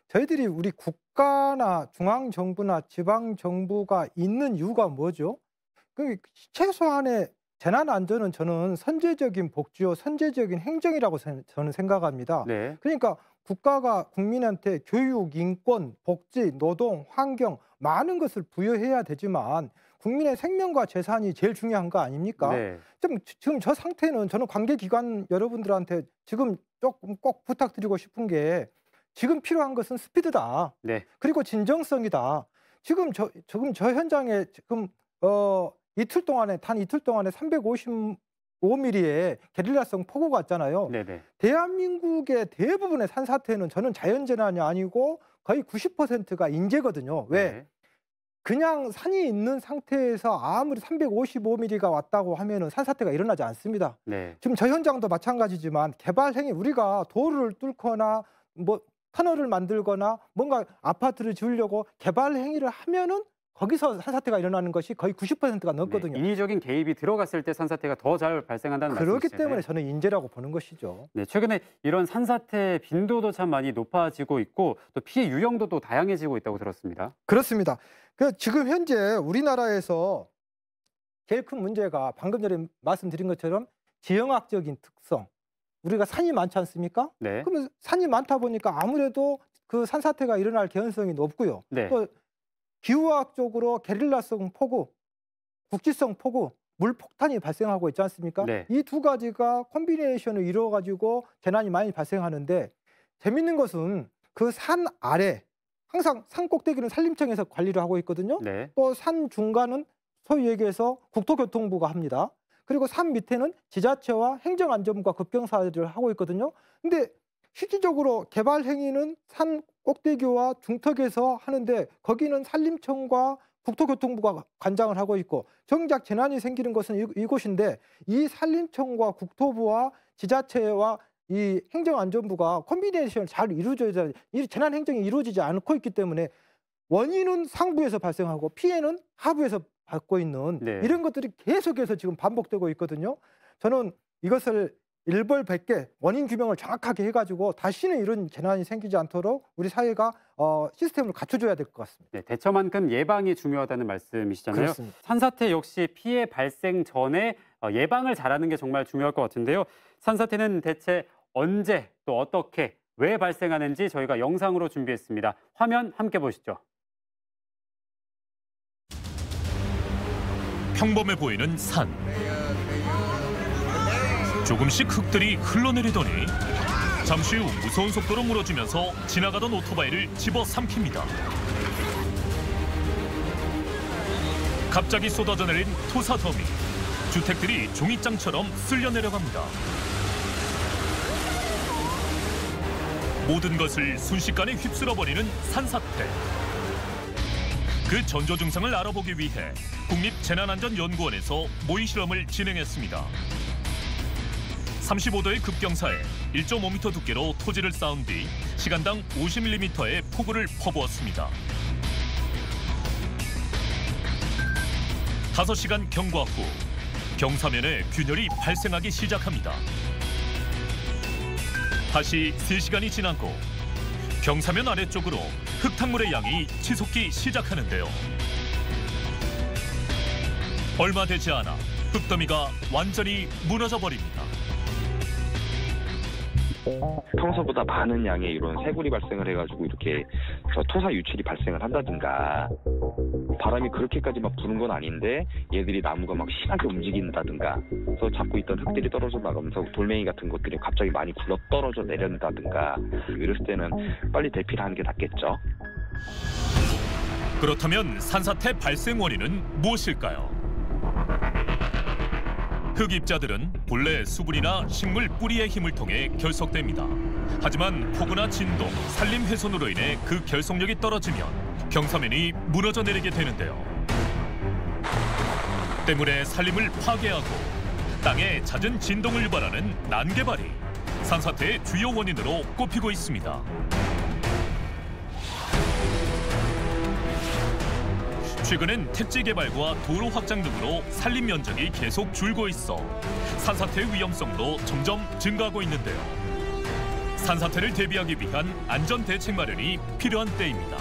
저희들이 우리 국가나 중앙정부나 지방정부가 있는 이유가 뭐죠? 최소한의 재난안전은 저는 선제적인 복지요, 선제적인 행정이라고 저는 생각합니다. 네. 그러니까 국가가 국민한테 교육, 인권, 복지, 노동, 환경 많은 것을 부여해야 되지만 국민의 생명과 재산이 제일 중요한 거 아닙니까? 네. 지금 저 상태는 저는 관계기관 여러분들한테 지금 조금 꼭 부탁드리고 싶은 게 지금 필요한 것은 스피드다. 네. 그리고 진정성이다. 지금 저 현장에 지금 이틀 동안에 단 이틀 동안에 355mm의 게릴라성 폭우가 왔잖아요. 네네. 대한민국의 대부분의 산사태는 저는 자연재난이 아니고 거의 90%가 인재거든요. 왜? 네. 그냥 산이 있는 상태에서 아무리 355mm가 왔다고 하면은 산사태가 일어나지 않습니다. 네. 지금 저 현장도 마찬가지지만 개발 행위 우리가 도로를 뚫거나 뭐 터널을 만들거나 뭔가 아파트를 지으려고 개발 행위를 하면은 거기서 산사태가 일어나는 것이 거의 90%가 넘거든요. 네, 인위적인 개입이 들어갔을 때 산사태가 더 잘 발생한다는 그렇기 말씀이시잖아요. 때문에 저는 인재라고 보는 것이죠. 네, 최근에 이런 산사태 빈도도 참 많이 높아지고 있고 또 피해 유형도 또 다양해지고 있다고 들었습니다. 그렇습니다. 지금 현재 우리나라에서 제일 큰 문제가 방금 전에 말씀드린 것처럼 지형학적인 특성, 우리가 산이 많지 않습니까? 네. 그러면 산이 많다 보니까 아무래도 그 산사태가 일어날 개연성이 높고요. 네. 또 기후학적으로 게릴라성 폭우, 국지성 폭우, 물폭탄이 발생하고 있지 않습니까? 네. 이 두 가지가 콤비네이션을 이루어 가지고 재난이 많이 발생하는데 재밌는 것은 그 산 아래 항상 산 꼭대기는 산림청에서 관리를 하고 있거든요. 네. 또 산 중간은 소위 얘기해서 국토교통부가 합니다. 그리고 산 밑에는 지자체와 행정안전부가 급경사를 하고 있거든요. 근데 실질적으로 개발 행위는 산 꼭대기와 중턱에서 하는데 거기는 산림청과 국토교통부가 관장을 하고 있고 정작 재난이 생기는 것은 이곳인데 이 산림청과 국토부와 지자체와 이 행정안전부가 콤비네이션을 잘 이루어져야 돼. 이 재난 행정이 이루어지지 않고 있기 때문에 원인은 상부에서 발생하고 피해는 하부에서 받고 있는 네. 이런 것들이 계속해서 지금 반복되고 있거든요. 저는 이것을 일벌백계 원인 규명을 정확하게 해가지고 다시는 이런 재난이 생기지 않도록 우리 사회가 시스템을 갖춰줘야 될 것 같습니다. 네, 대처만큼 예방이 중요하다는 말씀이시잖아요. 그렇습니다. 산사태 역시 피해 발생 전에 예방을 잘하는 게 정말 중요할 것 같은데요. 산사태는 대체 언제 또 어떻게 왜 발생하는지 저희가 영상으로 준비했습니다. 화면 함께 보시죠. 평범해 보이는 산. 조금씩 흙들이 흘러내리더니 잠시 후 무서운 속도로 무너지면서 지나가던 오토바이를 집어삼킵니다. 갑자기 쏟아져 내린 토사 더미. 주택들이 종이장처럼 쓸려 내려갑니다. 모든 것을 순식간에 휩쓸어버리는 산사태. 그 전조 증상을 알아보기 위해 국립재난안전연구원에서 모의 실험을 진행했습니다. 35도의 급경사에 1.5m 두께로 토지를 쌓은 뒤 시간당 50mm의 폭우를 퍼부었습니다. 5시간 경과 후 경사면에 균열이 발생하기 시작합니다. 다시 3시간이 지나고 경사면 아래쪽으로 흙탕물의 양이 치솟기 시작하는데요. 얼마 되지 않아 흙더미가 완전히 무너져 버립니다. 평소보다 많은 양의 이런 새굴이 발생을 해가지고 이렇게 토사 유출이 발생을 한다든가 바람이 그렇게까지 막 부는 건 아닌데 얘들이 나무가 막 심하게 움직인다든가 그래서 잡고 있던 흙들이 떨어져 나가면서 돌멩이 같은 것들이 갑자기 많이 굴러 떨어져 내린다든가 이랬을 때는 빨리 대피를 하는 게 낫겠죠. 그렇다면 산사태 발생 원인은 무엇일까요? 흙입자들은 본래 수분이나 식물 뿌리의 힘을 통해 결석됩니다. 하지만 폭우나 진동, 산림 훼손으로 인해 그 결속력이 떨어지면 경사면이 무너져 내리게 되는데요. 때문에 산림을 파괴하고 땅에 잦은 진동을 유발하는 난개발이 산사태의 주요 원인으로 꼽히고 있습니다. 최근엔 택지 개발과 도로 확장 등으로 산림 면적이 계속 줄고 있어 산사태의 위험성도 점점 증가하고 있는데요. 산사태를 대비하기 위한 안전 대책 마련이 필요한 때입니다.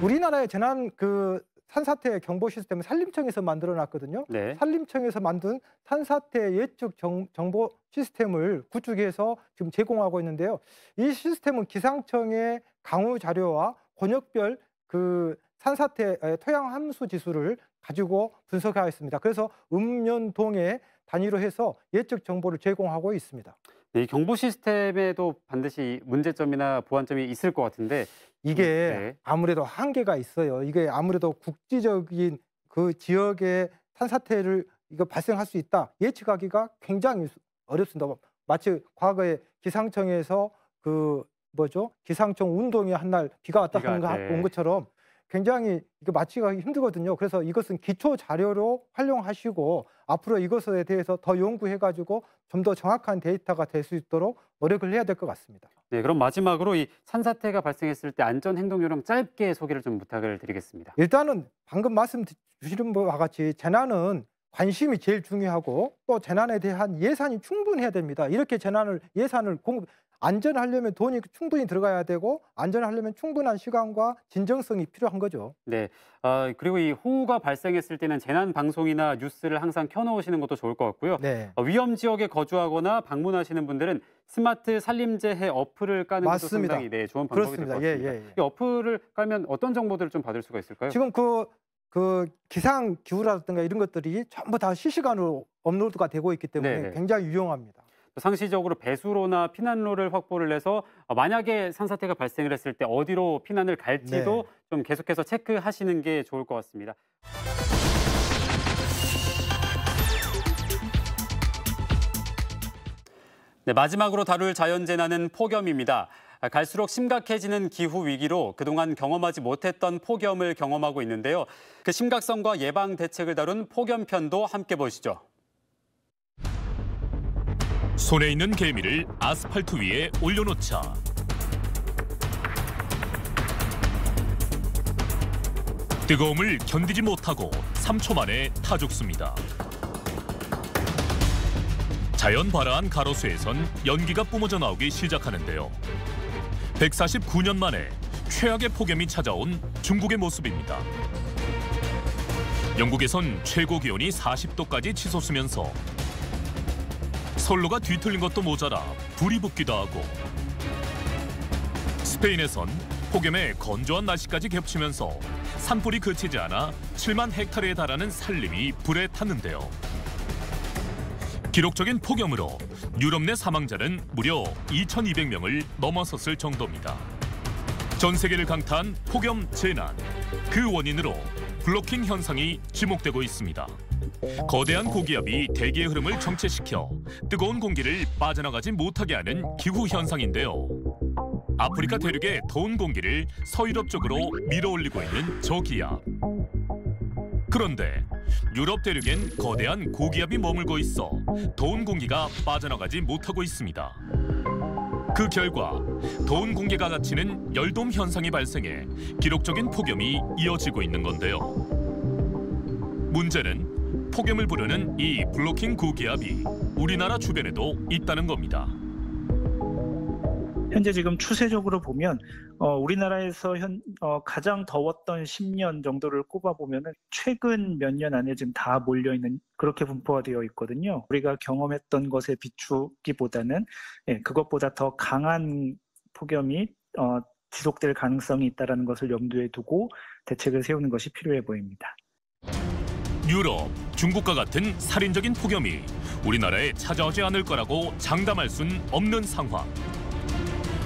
우리나라의 재난 산사태 경보 시스템은 산림청에서 만들어놨거든요. 네. 산림청에서 만든 산사태 예측 정보 시스템을 구축해서 지금 제공하고 있는데요. 이 시스템은 기상청의 강우 자료와 권역별 산사태 토양 함수 지수를 가지고 분석하고 있습니다. 그래서 읍면동에 단위로 해서 예측 정보를 제공하고 있습니다. 네, 이 경보 시스템에도 반드시 문제점이나 보완점이 있을 것 같은데 이게 아무래도 한계가 있어요. 이게 아무래도 국지적인 그 지역의 산사태를 발생할 수 있다. 예측하기가 굉장히 어렵습니다. 마치 과거에 기상청에서 기상청 운동이 한 날 비가 왔다 온 것처럼 굉장히 맞히기가 힘들거든요. 그래서 이것은 기초 자료로 활용하시고 앞으로 이것에 대해서 더 연구해가지고 좀 더 정확한 데이터가 될 수 있도록 노력을 해야 될 것 같습니다. 네, 그럼 마지막으로 이 산사태가 발생했을 때 안전 행동 요령 짧게 소개를 좀 부탁을 드리겠습니다. 일단은 방금 말씀 주시는 바와 같이 재난은 관심이 제일 중요하고 또 재난에 대한 예산이 충분해야 됩니다. 이렇게 예산을 안전하려면 돈이 충분히 들어가야 되고 안전하려면 충분한 시간과 진정성이 필요한 거죠. 네. 그리고 이 호우가 발생했을 때는 재난 방송이나 뉴스를 항상 켜놓으시는 것도 좋을 것 같고요. 네. 위험 지역에 거주하거나 방문하시는 분들은 스마트 산림재해 어플을 까는 것도 맞습니다. 상당히 좋은 방법이 될 것 그렇습니다. 같습니다. 이 어플을 깔면 어떤 정보들을 좀 받을 수가 있을까요? 지금 그 기상 기후라든가 이런 것들이 전부 다 실시간으로 업로드가 되고 있기 때문에 네네. 굉장히 유용합니다. 상시적으로 배수로나 피난로를 확보를 해서 만약에 산사태가 발생을 했을 때 어디로 피난을 갈지도 좀 계속해서 체크하시는 게 좋을 것 같습니다. 네, 마지막으로 다룰 자연재난은 폭염입니다. 갈수록 심각해지는 기후 위기로 그동안 경험하지 못했던 폭염을 경험하고 있는데요. 그 심각성과 예방 대책을 다룬 폭염편도 함께 보시죠. 손에 있는 개미를 아스팔트 위에 올려놓자 뜨거움을 견디지 못하고 3초 만에 타 죽습니다. 자연 발화한 가로수에선 연기가 뿜어져 나오기 시작하는데요. 149년 만에 최악의 폭염이 찾아온 중국의 모습입니다. 영국에선 최고 기온이 40도까지 치솟으면서 선로가 뒤틀린 것도 모자라 불이 붙기도 하고 스페인에선 폭염에 건조한 날씨까지 겹치면서 산불이 그치지 않아 7만 헥타르에 달하는 산림이 불에 탔는데요. 기록적인 폭염으로 유럽 내 사망자는 무려 2,200명을 넘어섰을 정도입니다. 전 세계를 강타한 폭염 재난, 그 원인으로 블로킹 현상이 지목되고 있습니다. 거대한 고기압이 대기의 흐름을 정체시켜 뜨거운 공기를 빠져나가지 못하게 하는 기후 현상인데요. 아프리카 대륙의 더운 공기를 서유럽 쪽으로 밀어올리고 있는 저기압. 그런데 유럽 대륙엔 거대한 고기압이 머물고 있어 더운 공기가 빠져나가지 못하고 있습니다. 그 결과 더운 공기가 갇히는 열돔 현상이 발생해 기록적인 폭염이 이어지고 있는 건데요. 문제는 폭염을 부르는 이 블로킹 고기압이 우리나라 주변에도 있다는 겁니다. 현재 지금 추세적으로 보면 우리나라에서 가장 더웠던 10년 정도를 꼽아보면 최근 몇 년 안에 지금 다 몰려있는 그렇게 분포가 되어 있거든요. 우리가 경험했던 것에 비추기보다는 그것보다 더 강한 폭염이 지속될 가능성이 있다는 것을 염두에 두고 대책을 세우는 것이 필요해 보입니다. 유럽, 중국과 같은 살인적인 폭염이 우리나라에 찾아오지 않을 거라고 장담할 순 없는 상황.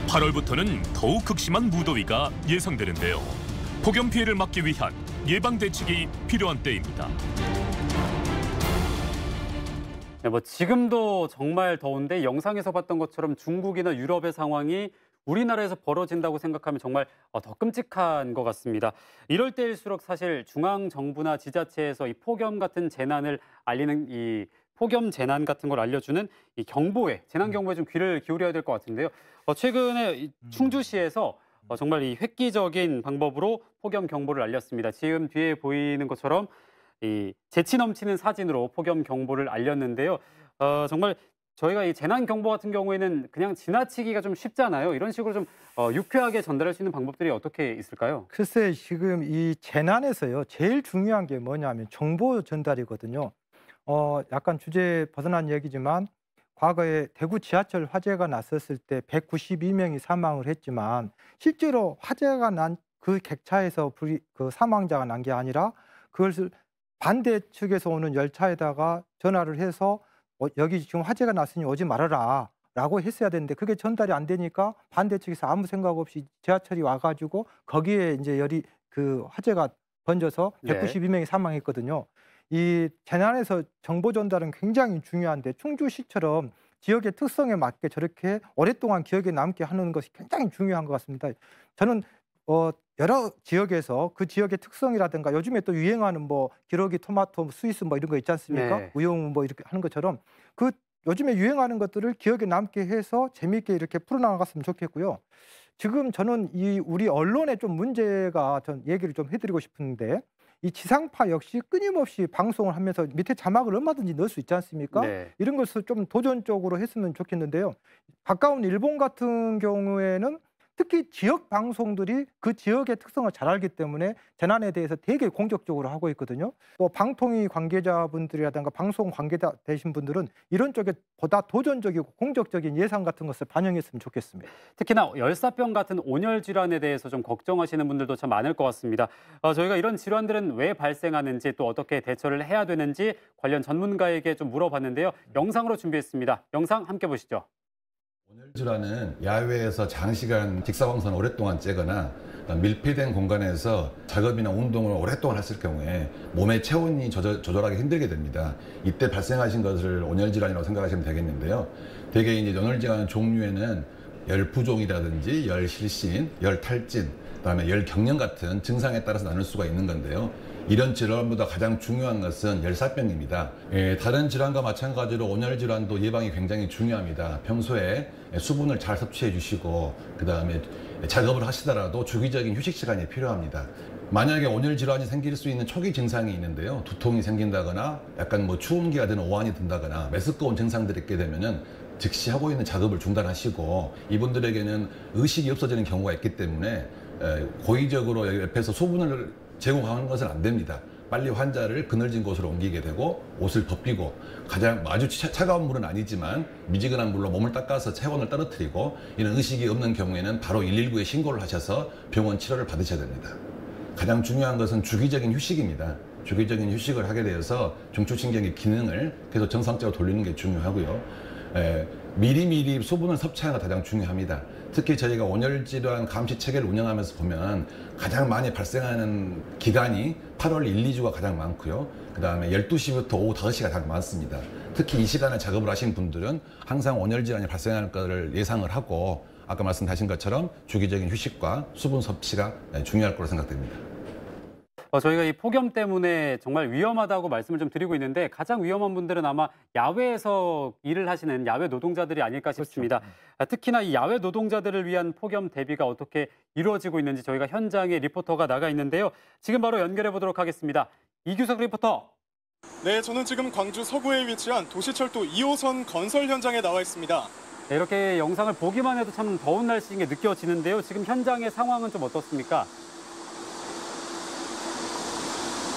8월부터는 더욱 극심한 무더위가 예상되는데요. 폭염 피해를 막기 위한 예방 대책이 필요한 때입니다. 네, 지금도 정말 더운데 영상에서 봤던 것처럼 중국이나 유럽의 상황이 우리나라에서 벌어진다고 생각하면 정말 더 끔찍한 것 같습니다. 이럴 때일수록 사실 중앙정부나 지자체에서 이 폭염 같은 재난을 알리는 이 폭염 재난 같은 걸 알려주는 이 경보에, 재난 경보에 좀 귀를 기울여야 될 것 같은데요. 최근에 충주시에서 정말 이 획기적인 방법으로 폭염 경보를 알렸습니다. 지금 뒤에 보이는 것처럼 이 재치 넘치는 사진으로 폭염 경보를 알렸는데요. 정말 저희가 이 재난 경보 같은 경우에는 그냥 지나치기가 좀 쉽잖아요. 이런 식으로 좀 유쾌하게 전달할 수 있는 방법들이 어떻게 있을까요? 글쎄, 지금 이 재난에서요, 제일 중요한 게 뭐냐면 정보 전달이거든요. 약간 주제에 벗어난 얘기지만 과거에 대구 지하철 화재가 났었을 때 192명이 사망을 했지만 실제로 화재가 난 그 객차에서 그 사망자가 난 게 아니라 그것을 반대 측에서 오는 열차에다가 전화를 해서 여기 지금 화재가 났으니 오지 말아라 라고 했어야 되는데 그게 전달이 안 되니까 반대 측에서 아무 생각 없이 지하철이 와가지고 거기에 이제 그 화재가 번져서 192명이 사망했거든요. 이 재난에서 정보 전달은 굉장히 중요한데 충주시처럼 지역의 특성에 맞게 저렇게 오랫동안 기억에 남게 하는 것이 굉장히 중요한 것 같습니다. 저는 여러 지역에서 그 지역의 특성이라든가 요즘에 또 유행하는 뭐 기러기 토마토 스위스 뭐 이런 거 있지 않습니까? 네. 우용 뭐 이렇게 하는 것처럼 그 요즘에 유행하는 것들을 기억에 남게 해서 재미있게 이렇게 풀어나갔으면 좋겠고요. 지금 저는 이 우리 언론에 좀 문제가 전 얘기를 좀 해드리고 싶은데 이 지상파 역시 끊임없이 방송을 하면서 밑에 자막을 얼마든지 넣을 수 있지 않습니까? 네. 이런 것을 좀 도전적으로 했으면 좋겠는데요. 가까운 일본 같은 경우에는 특히 지역 방송들이 그 지역의 특성을 잘 알기 때문에 재난에 대해서 되게 공격적으로 하고 있거든요. 또 방통위 관계자분들이라든가 방송 관계자 되신 분들은 이런 쪽에 보다 도전적이고 공격적인 예상 같은 것을 반영했으면 좋겠습니다. 특히나 열사병 같은 온열 질환에 대해서 좀 걱정하시는 분들도 참 많을 것 같습니다. 저희가 이런 질환들은 왜 발생하는지 또 어떻게 대처를 해야 되는지 관련 전문가에게 좀 물어봤는데요. 영상으로 준비했습니다. 영상 함께 보시죠. 온열 질환은 야외에서 장시간 직사광선을 오랫동안 쬐거나 밀폐된 공간에서 작업이나 운동을 오랫동안 했을 경우에 몸의 체온이 조절하기 힘들게 됩니다. 이때 발생하신 것을 온열 질환이라고 생각하시면 되겠는데요. 대개 이제 온열 질환 종류에는 열 부종이라든지 열 실신, 열 탈진, 그다음에 열 경련 같은 증상에 따라서 나눌 수가 있는 건데요. 이런 질환보다 가장 중요한 것은 열사병입니다. 다른 질환과 마찬가지로 온열 질환도 예방이 굉장히 중요합니다. 평소에 수분을 잘 섭취해 주시고 그다음에 작업을 하시더라도 주기적인 휴식 시간이 필요합니다. 만약에 온열 질환이 생길 수 있는 초기 증상이 있는데요. 두통이 생긴다거나 약간 추운기가 드는 오한이 든다거나 메스꺼운 증상들이 있게 되면은 즉시 하고 있는 작업을 중단하시고 이분들에게는 의식이 없어지는 경우가 있기 때문에 고의적으로 옆에서 수분을 제공하는 것은 안 됩니다. 빨리 환자를 그늘진 곳으로 옮기게 되고 옷을 벗기고 가장 아주 차가운 물은 아니지만 미지근한 물로 몸을 닦아서 체온을 떨어뜨리고 이런 의식이 없는 경우에는 바로 119에 신고를 하셔서 병원 치료를 받으셔야 됩니다. 가장 중요한 것은 주기적인 휴식입니다. 주기적인 휴식을 하게 되어서 중추신경의 기능을 계속 정상적으로 돌리는 게 중요하고요. 미리미리 수분을 섭취하는 게 가장 중요합니다. 특히 저희가 온열 질환 감시 체계를 운영하면서 보면 가장 많이 발생하는 기간이 8월 1, 2주가 가장 많고요. 그 다음에 12시부터 오후 5시가 가장 많습니다. 특히 이 시간에 작업을 하신 분들은 항상 온열 질환이 발생할 것을 예상을 하고 아까 말씀하신 것처럼 주기적인 휴식과 수분 섭취가 중요할 거로 생각됩니다. 저희가 이 폭염 때문에 정말 위험하다고 말씀을 좀 드리고 있는데 가장 위험한 분들은 아마 야외에서 일을 하시는 야외 노동자들이 아닐까 싶습니다. 그렇죠. 특히나 이 야외 노동자들을 위한 폭염 대비가 어떻게 이루어지고 있는지 저희가 현장에 리포터가 나가 있는데요. 지금 바로 연결해 보도록 하겠습니다. 이규석 리포터. 네, 저는 지금 광주 서구에 위치한 도시철도 2호선 건설 현장에 나와 있습니다. 네, 이렇게 영상을 보기만 해도 참 더운 날씨인 게 느껴지는데요. 지금 현장의 상황은 좀 어떻습니까?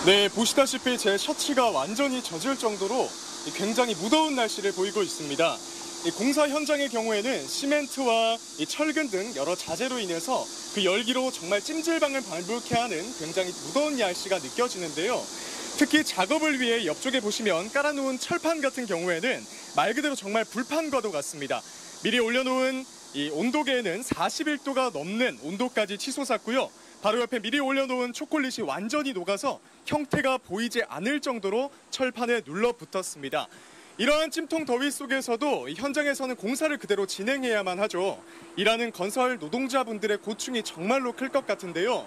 네, 보시다시피 제 셔츠가 완전히 젖을 정도로 굉장히 무더운 날씨를 보이고 있습니다. 공사 현장의 경우에는 시멘트와 철근 등 여러 자재로 인해서 그 열기로 정말 찜질방을 발불케 하는 굉장히 무더운 날씨가 느껴지는데요. 특히 작업을 위해 옆쪽에 보시면 깔아놓은 철판 같은 경우에는 말 그대로 정말 불판과도 같습니다. 미리 올려놓은 이 온도계에는 41도가 넘는 온도까지 치솟았고요. 바로 옆에 미리 올려놓은 초콜릿이 완전히 녹아서 형태가 보이지 않을 정도로 철판에 눌러붙었습니다. 이러한 찜통 더위 속에서도 현장에서는 공사를 그대로 진행해야만 하죠. 일하는 건설 노동자분들의 고충이 정말로 클 것 같은데요.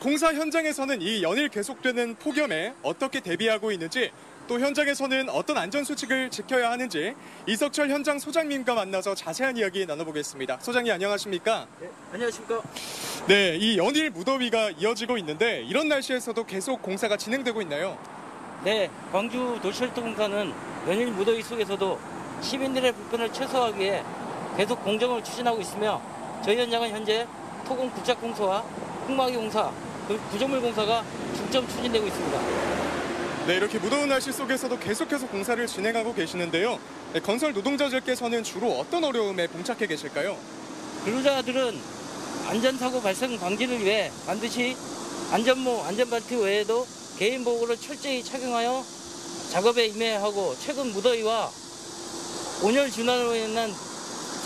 공사 현장에서는 이 연일 계속되는 폭염에 어떻게 대비하고 있는지 또 현장에서는 어떤 안전수칙을 지켜야 하는지 이석철 현장 소장님과 만나서 자세한 이야기 나눠보겠습니다. 소장님 안녕하십니까? 네, 안녕하십니까? 네, 이 연일 무더위가 이어지고 있는데 이런 날씨에서도 계속 공사가 진행되고 있나요? 네, 광주 도시철도 공사는 연일 무더위 속에서도 시민들의 불편을 최소화하기 위해 계속 공정을 추진하고 있으며 저희 현장은 현재 토공 부착 공사와 흙막이 공사, 구조물 공사가 중점 추진되고 있습니다. 네, 이렇게 무더운 날씨 속에서도 계속해서 공사를 진행하고 계시는데요. 네, 건설 노동자들께서는 주로 어떤 어려움에 봉착해 계실까요? 근로자들은 안전사고 발생 방지를 위해 반드시 안전모, 안전벨트 외에도 개인보호를 철저히 착용하여 작업에 임해야 하고 최근 무더위와 온열 질환으로 인한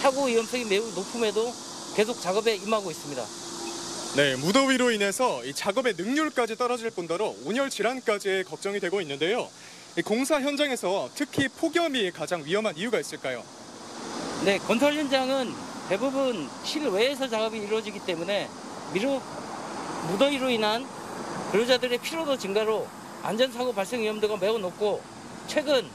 사고 위험성이 매우 높음에도 계속 작업에 임하고 있습니다. 네, 무더위로 인해서 이 작업의 능률까지 떨어질 뿐더러 온열 질환까지 걱정이 되고 있는데요. 이 공사 현장에서 특히 폭염이 가장 위험한 이유가 있을까요? 네, 건설 현장은 대부분 실외에서 작업이 이루어지기 때문에 무더위로 인한 근로자들의 피로도 증가로 안전사고 발생 위험도가 매우 높고 최근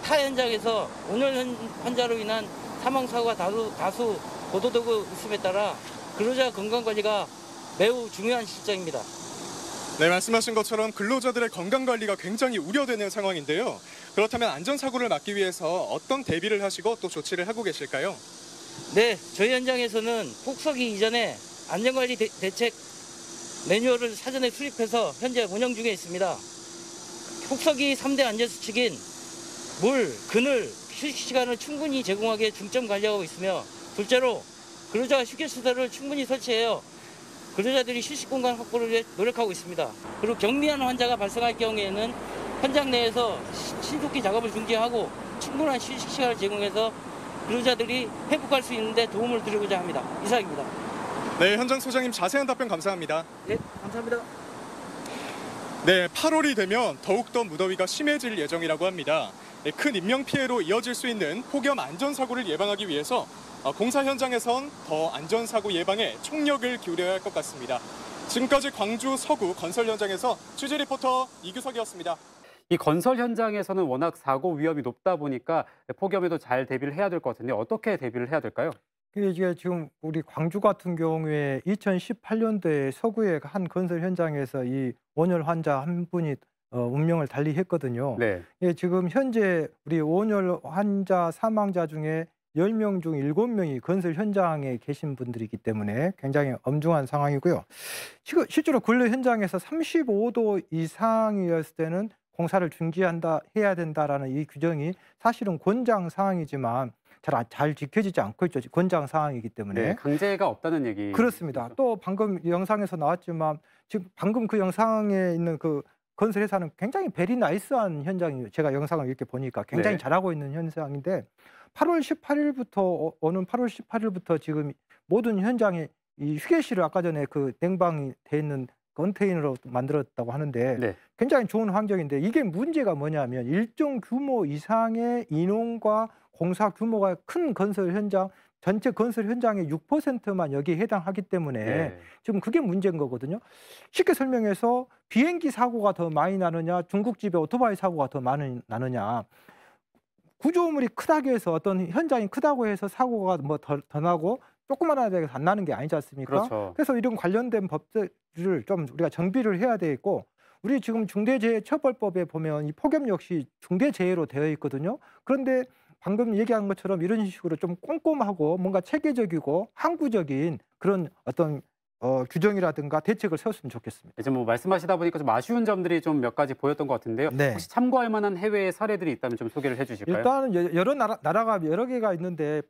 타 현장에서 온열 환자로 인한 사망사고가 다수 보도되고 있음에 따라 근로자 건강관리가 매우 중요한 실정입니다. 네, 말씀하신 것처럼 근로자들의 건강관리가 굉장히 우려되는 상황인데요. 그렇다면 안전사고를 막기 위해서 어떤 대비를 하시고 또 조치를 하고 계실까요? 네, 저희 현장에서는 폭서기 이전에 안전관리 대책 매뉴얼을 사전에 수립해서 현재 운영 중에 있습니다. 폭서기 3대 안전수칙인 물, 그늘, 휴식 시간을 충분히 제공하기에 중점 관리하고 있으며 둘째로 근로자 휴게시설을 충분히 설치해요. 근로자들이 휴식 공간 확보를 위해 노력하고 있습니다. 그리고 경미한 환자가 발생할 경우에는 현장 내에서 신속히 작업을 중지하고 충분한 휴식 시간을 제공해서 근로자들이 회복할 수 있는 데 도움을 드리고자 합니다. 이상입니다. 네, 현장 소장님 자세한 답변 감사합니다. 네, 감사합니다. 네, 8월이 되면 더욱더 무더위가 심해질 예정이라고 합니다. 큰 인명피해로 이어질 수 있는 폭염 안전사고를 예방하기 위해서 공사 현장에선 더 안전사고 예방에 총력을 기울여야 할 것 같습니다. 지금까지 광주 서구 건설 현장에서 취재 리포터 이규석이었습니다. 이 건설 현장에서는 워낙 사고 위험이 높다 보니까 폭염에도 잘 대비를 해야 될 것 같은데 어떻게 대비를 해야 될까요? 이게 지금 우리 광주 같은 경우에 2018년도에 서구의 한 건설 현장에서 이 온열 환자 한 분이 운명을 달리했거든요. 네. 예, 지금 현재 우리 온열 환자 사망자 중에 10명 중 7명이 건설 현장에 계신 분들이기 때문에 굉장히 엄중한 상황이고요. 실제로 근로 현장에서 35도 이상이었을 때는 공사를 해야 된다라는 이 규정이 사실은 권장 사항이지만 잘 지켜지지 않고 있죠. 권장 사항이기 때문에. 네, 강제가 없다는 얘기. 그렇습니다. 그렇죠. 또 방금 영상에서 나왔지만 지금 방금 그 영상에 있는 그 건설회사는 굉장히 베리 나이스한 현장이에요. 제가 영상을 이렇게 보니까 굉장히 네. 잘하고 있는 현장인데 8월 18일부터 오는 8월 18일부터 지금 모든 현장에 이 휴게실을 아까 전에 그 냉방이 돼 있는 컨테이너로 만들었다고 하는데 네. 굉장히 좋은 환경인데 이게 문제가 뭐냐면 일정 규모 이상의 인원과 공사 규모가 큰 건설 현장 전체 건설 현장의 6%만 여기에 해당하기 때문에 네. 지금 그게 문제인 거거든요. 쉽게 설명해서 비행기 사고가 더 많이 나느냐 중국집에 오토바이 사고가 더 많이 나느냐 구조물이 크다고 해서 어떤 현장이 크다고 해서 사고가 뭐 더 나고 조그만한 데서 안 나는 게 아니지 않습니까? 그렇죠. 그래서 이런 관련된 법들을 좀 우리가 정비를 해야 되겠고 우리 지금 중대재해처벌법에 보면 이 폭염 역시 중대재해로 되어 있거든요. 그런데 방금 얘기한 것처럼 이런 식으로 좀 꼼꼼하고 뭔가 체계적이고 항구적인 그런 어떤 규정이라든가 대책을 세웠으면 좋겠습니다. 이제 뭐 말씀하시다 보니까 좀 아쉬운 점들이 좀 몇 가지 보였던 것 같은데요. 네. 혹시 참고할 만한 해외 사례들이 있다면 좀 소개를 해주실까요? 일단은 여러 나라가 여러 개가 있는데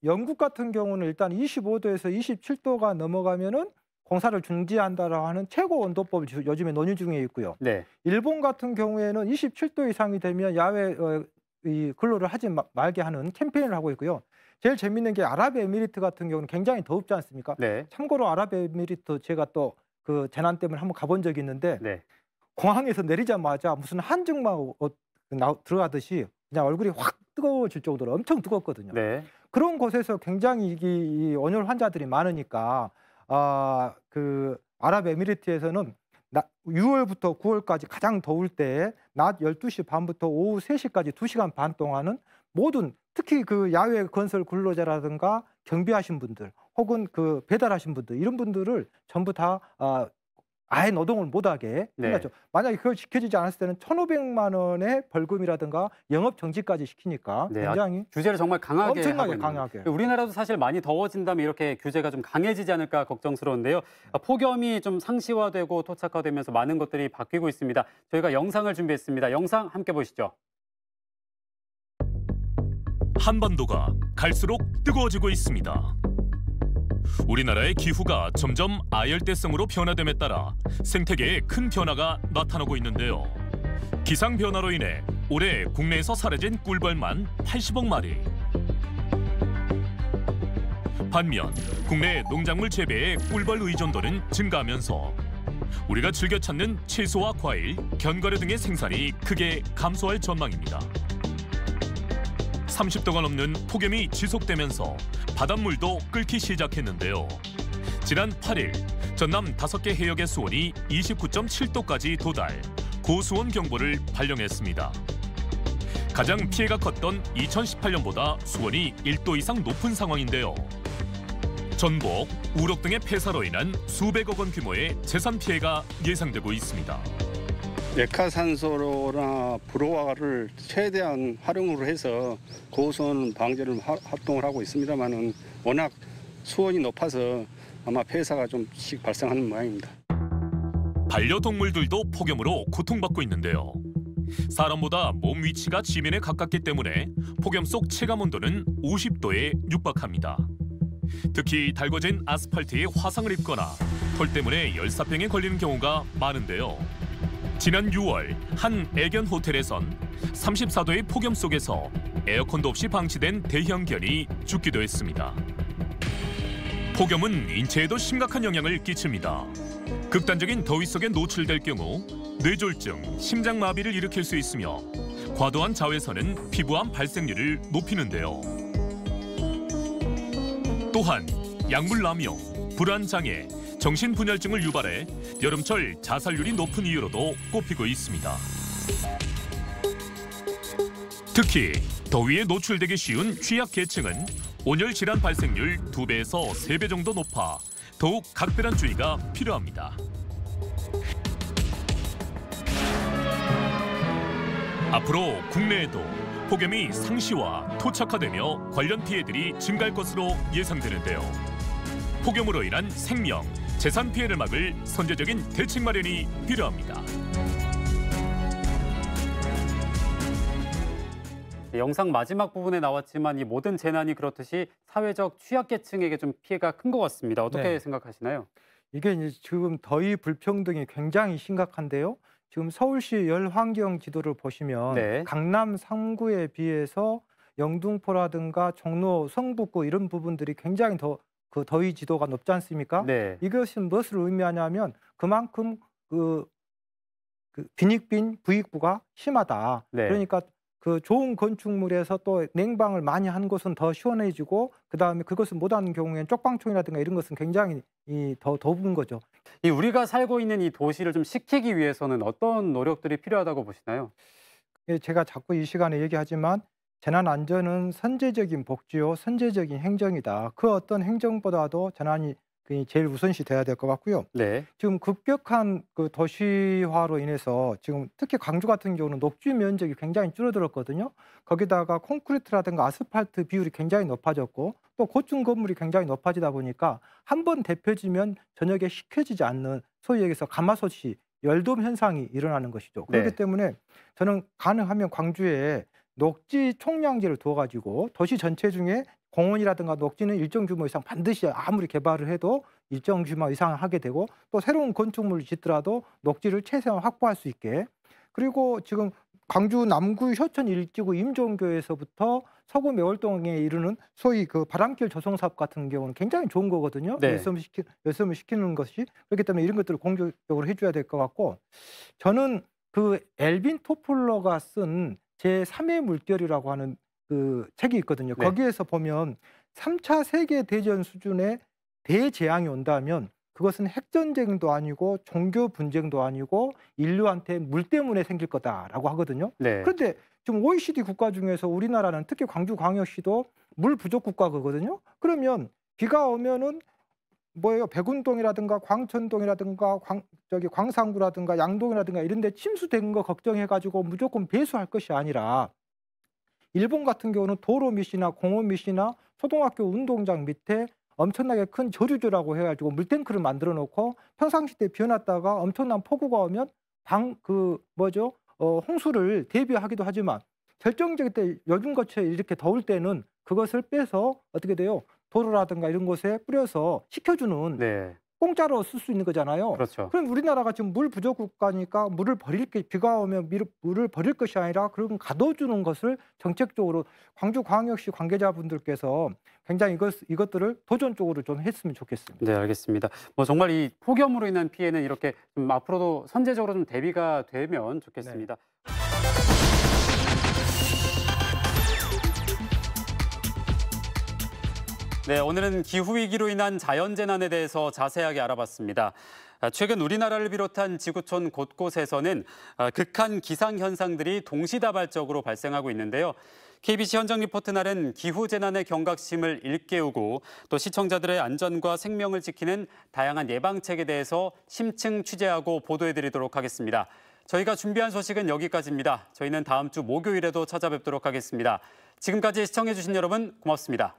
영국 같은 경우는 일단 25도에서 27도가 넘어가면은 공사를 중지한다라고 하는 최고 온도법을 요즘에 논의 중에 있고요. 네. 일본 같은 경우에는 27도 이상이 되면 야외 이 근로를 하지 말게 하는 캠페인을 하고 있고요. 제일 재밌는 게 아랍에미리트 같은 경우는 굉장히 덥지 않습니까? 네. 참고로 아랍에미리트 제가 또 그 재난 때문에 한번 가본 적이 있는데 네. 공항에서 내리자마자 무슨 한증막 들어가듯이 그냥 얼굴이 확 뜨거워질 정도로 엄청 뜨겁거든요. 네. 그런 곳에서 굉장히 이 온열 환자들이 많으니까 그 아랍에미리트에서는 6월부터 9월까지 가장 더울 때 낮 12시 반부터 오후 3시까지 2시간 반 동안은 모든 특히 그 야외 건설 근로자라든가 경비하신 분들 혹은 그 배달하신 분들 이런 분들을 전부 다 아예 노동을 못하게 해놨죠. 네. 만약에 그걸 지켜지지 않았을 때는 1,500만 원의 벌금이라든가 영업 정지까지 시키니까 굉장히 네, 규제를 정말 강하게 엄청나게 강하게. 우리나라도 사실 많이 더워진다면 이렇게 규제가 좀 강해지지 않을까 걱정스러운데요. 폭염이 좀 상시화되고 토착화되면서 많은 것들이 바뀌고 있습니다. 저희가 영상을 준비했습니다. 영상 함께 보시죠. 한반도가 갈수록 뜨거워지고 있습니다. 우리나라의 기후가 점점 아열대성으로 변화됨에 따라 생태계에 큰 변화가 나타나고 있는데요. 기상 변화로 인해 올해 국내에서 사라진 꿀벌만 80억 마리. 반면 국내 농작물 재배의 꿀벌 의존도는 증가하면서 우리가 즐겨 찾는 채소와 과일, 견과류 등의 생산이 크게 감소할 전망입니다. 30도가 넘는 폭염이 지속되면서 바닷물도 끓기 시작했는데요. 지난 8일 전남 5개 해역의 수온이 29.7도까지 도달, 고수온 경보를 발령했습니다. 가장 피해가 컸던 2018년보다 수온이 1도 이상 높은 상황인데요. 전복, 우럭 등의 폐사로 인한 수백억 원 규모의 재산 피해가 예상되고 있습니다. 액화산소나 브로아를 최대한 활용을 해서 고수원 방제를 활동을 하고 있습니다만은 워낙 수온이 높아서 아마 폐사가 좀씩 발생하는 모양입니다. 반려동물들도 폭염으로 고통받고 있는데요. 사람보다 몸 위치가 지면에 가깝기 때문에 폭염 속 체감 온도는 50도에 육박합니다. 특히 달궈진 아스팔트에 화상을 입거나 털 때문에 열사병에 걸리는 경우가 많은데요. 지난 6월 한 애견 호텔에선 34도의 폭염 속에서 에어컨도 없이 방치된 대형견이 죽기도 했습니다. 폭염은 인체에도 심각한 영향을 끼칩니다. 극단적인 더위 속에 노출될 경우 뇌졸중, 심장마비를 일으킬 수 있으며 과도한 자외선은 피부암 발생률을 높이는데요. 또한 약물남용, 불안장애, 정신분열증을 유발해 여름철 자살률이 높은 이유로도 꼽히고 있습니다. 특히 더위에 노출되기 쉬운 취약계층은 온열 질환 발생률 2배에서 3배 정도 높아 더욱 각별한 주의가 필요합니다. 앞으로 국내에도 폭염이 상시와 토착화되며 관련 피해들이 증가할 것으로 예상되는데요. 폭염으로 인한 생명, 재산 피해를 막을 선제적인 대책 마련이 필요합니다. 영상 마지막 부분에 나왔지만 이 모든 재난이 그렇듯이 사회적 취약계층에게 좀 피해가 큰 것 같습니다. 어떻게 네. 생각하시나요? 이게 이제 지금 더위 불평등이 굉장히 심각한데요. 지금 서울시 열환경 지도를 보시면 네. 강남 3구에 비해서 영등포라든가 종로, 성북구 이런 부분들이 굉장히 그 더위 지도가 높지 않습니까? 네. 이것은 무엇을 의미하냐면 그만큼 그 빈익빈 부익부가 심하다. 네. 그러니까 그 좋은 건축물에서 또 냉방을 많이 한 곳은 더 시원해지고 그다음에 그것을 못하는 경우에는 쪽방촌이라든가 이런 것은 굉장히 더 더운 거죠. 이 우리가 살고 있는 이 도시를 좀 식히기 위해서는 어떤 노력들이 필요하다고 보시나요? 예, 제가 자꾸 이 시간에 얘기하지만 재난 안전은 선제적인 복지요, 선제적인 행정이다. 그 어떤 행정보다도 재난이 제일 우선시 돼야 될 것 같고요. 네. 지금 급격한 그 도시화로 인해서 지금 특히 광주 같은 경우는 녹지 면적이 굉장히 줄어들었거든요. 거기다가 콘크리트라든가 아스팔트 비율이 굉장히 높아졌고 또 고층 건물이 굉장히 높아지다 보니까 한번 데펴지면 저녁에 식혀지지 않는 소위 얘기해서 가마솥이 열돔 현상이 일어나는 것이죠. 그렇기 네. 때문에 저는 가능하면 광주에 녹지 총량제를 두어가지고 도시 전체 중에 공원이라든가 녹지는 일정 규모 이상 반드시 아무리 개발을 해도 일정 규모 이상 하게 되고 또 새로운 건축물을 짓더라도 녹지를 최대한 확보할 수 있게 그리고 지금 광주 남구 효천 일지구 임종교에서부터 서구 매월동에 이르는 소위 그 바람길 조성 사업 같은 경우는 굉장히 좋은 거거든요. 네. 열섬을 시키는 것이 그렇기 때문에 이런 것들을 공격적으로 해줘야 될 것 같고 저는 그 엘빈 토플러가 쓴 제3의 물결이라고 하는 그 책이 있거든요. 네. 거기에서 보면 3차 세계대전 수준의 대재앙이 온다면 그것은 핵전쟁도 아니고 종교 분쟁도 아니고 인류한테 물 때문에 생길 거다라고 하거든요. 네. 그런데 지금 OECD 국가 중에서 우리나라는 특히 광주광역시도 물 부족 국가거든요. 그러면 비가 오면은 뭐예요? 백운동이라든가 광천동이라든가 광산구라든가 양동이라든가 이런 데 침수된 거 걱정해가지고 무조건 배수할 것이 아니라 일본 같은 경우는 도로 밑이나 공원 밑이나 초등학교 운동장 밑에 엄청나게 큰 저류조라고 해가지고 물탱크를 만들어 놓고 평상시 때 비워놨다가 엄청난 폭우가 오면 홍수를 대비하기도 하지만 결정적일 때 요즘같이 이렇게 더울 때는 그것을 빼서 어떻게 돼요? 도로라든가 이런 곳에 뿌려서 식혀주는 네. 공짜로 쓸 수 있는 거잖아요. 그렇죠. 그럼 우리나라가 지금 물 부족 국가니까 비가 오면 물을 버릴 것이 아니라 그런 가둬주는 것을 정책적으로 광주광역시 관계자분들께서 굉장히 이것들을 도전적으로 좀 했으면 좋겠습니다. 네, 알겠습니다. 정말 이 폭염으로 인한 피해는 이렇게 좀 앞으로도 선제적으로 좀 대비가 되면 좋겠습니다. 네. 네, 오늘은 기후위기로 인한 자연재난에 대해서 자세하게 알아봤습니다. 최근 우리나라를 비롯한 지구촌 곳곳에서는 극한 기상현상들이 동시다발적으로 발생하고 있는데요. KBC 현장 리포트 날은 기후재난의 경각심을 일깨우고 또 시청자들의 안전과 생명을 지키는 다양한 예방책에 대해서 심층 취재하고 보도해드리도록 하겠습니다. 저희가 준비한 소식은 여기까지입니다. 저희는 다음 주 목요일에도 찾아뵙도록 하겠습니다. 지금까지 시청해주신 여러분 고맙습니다.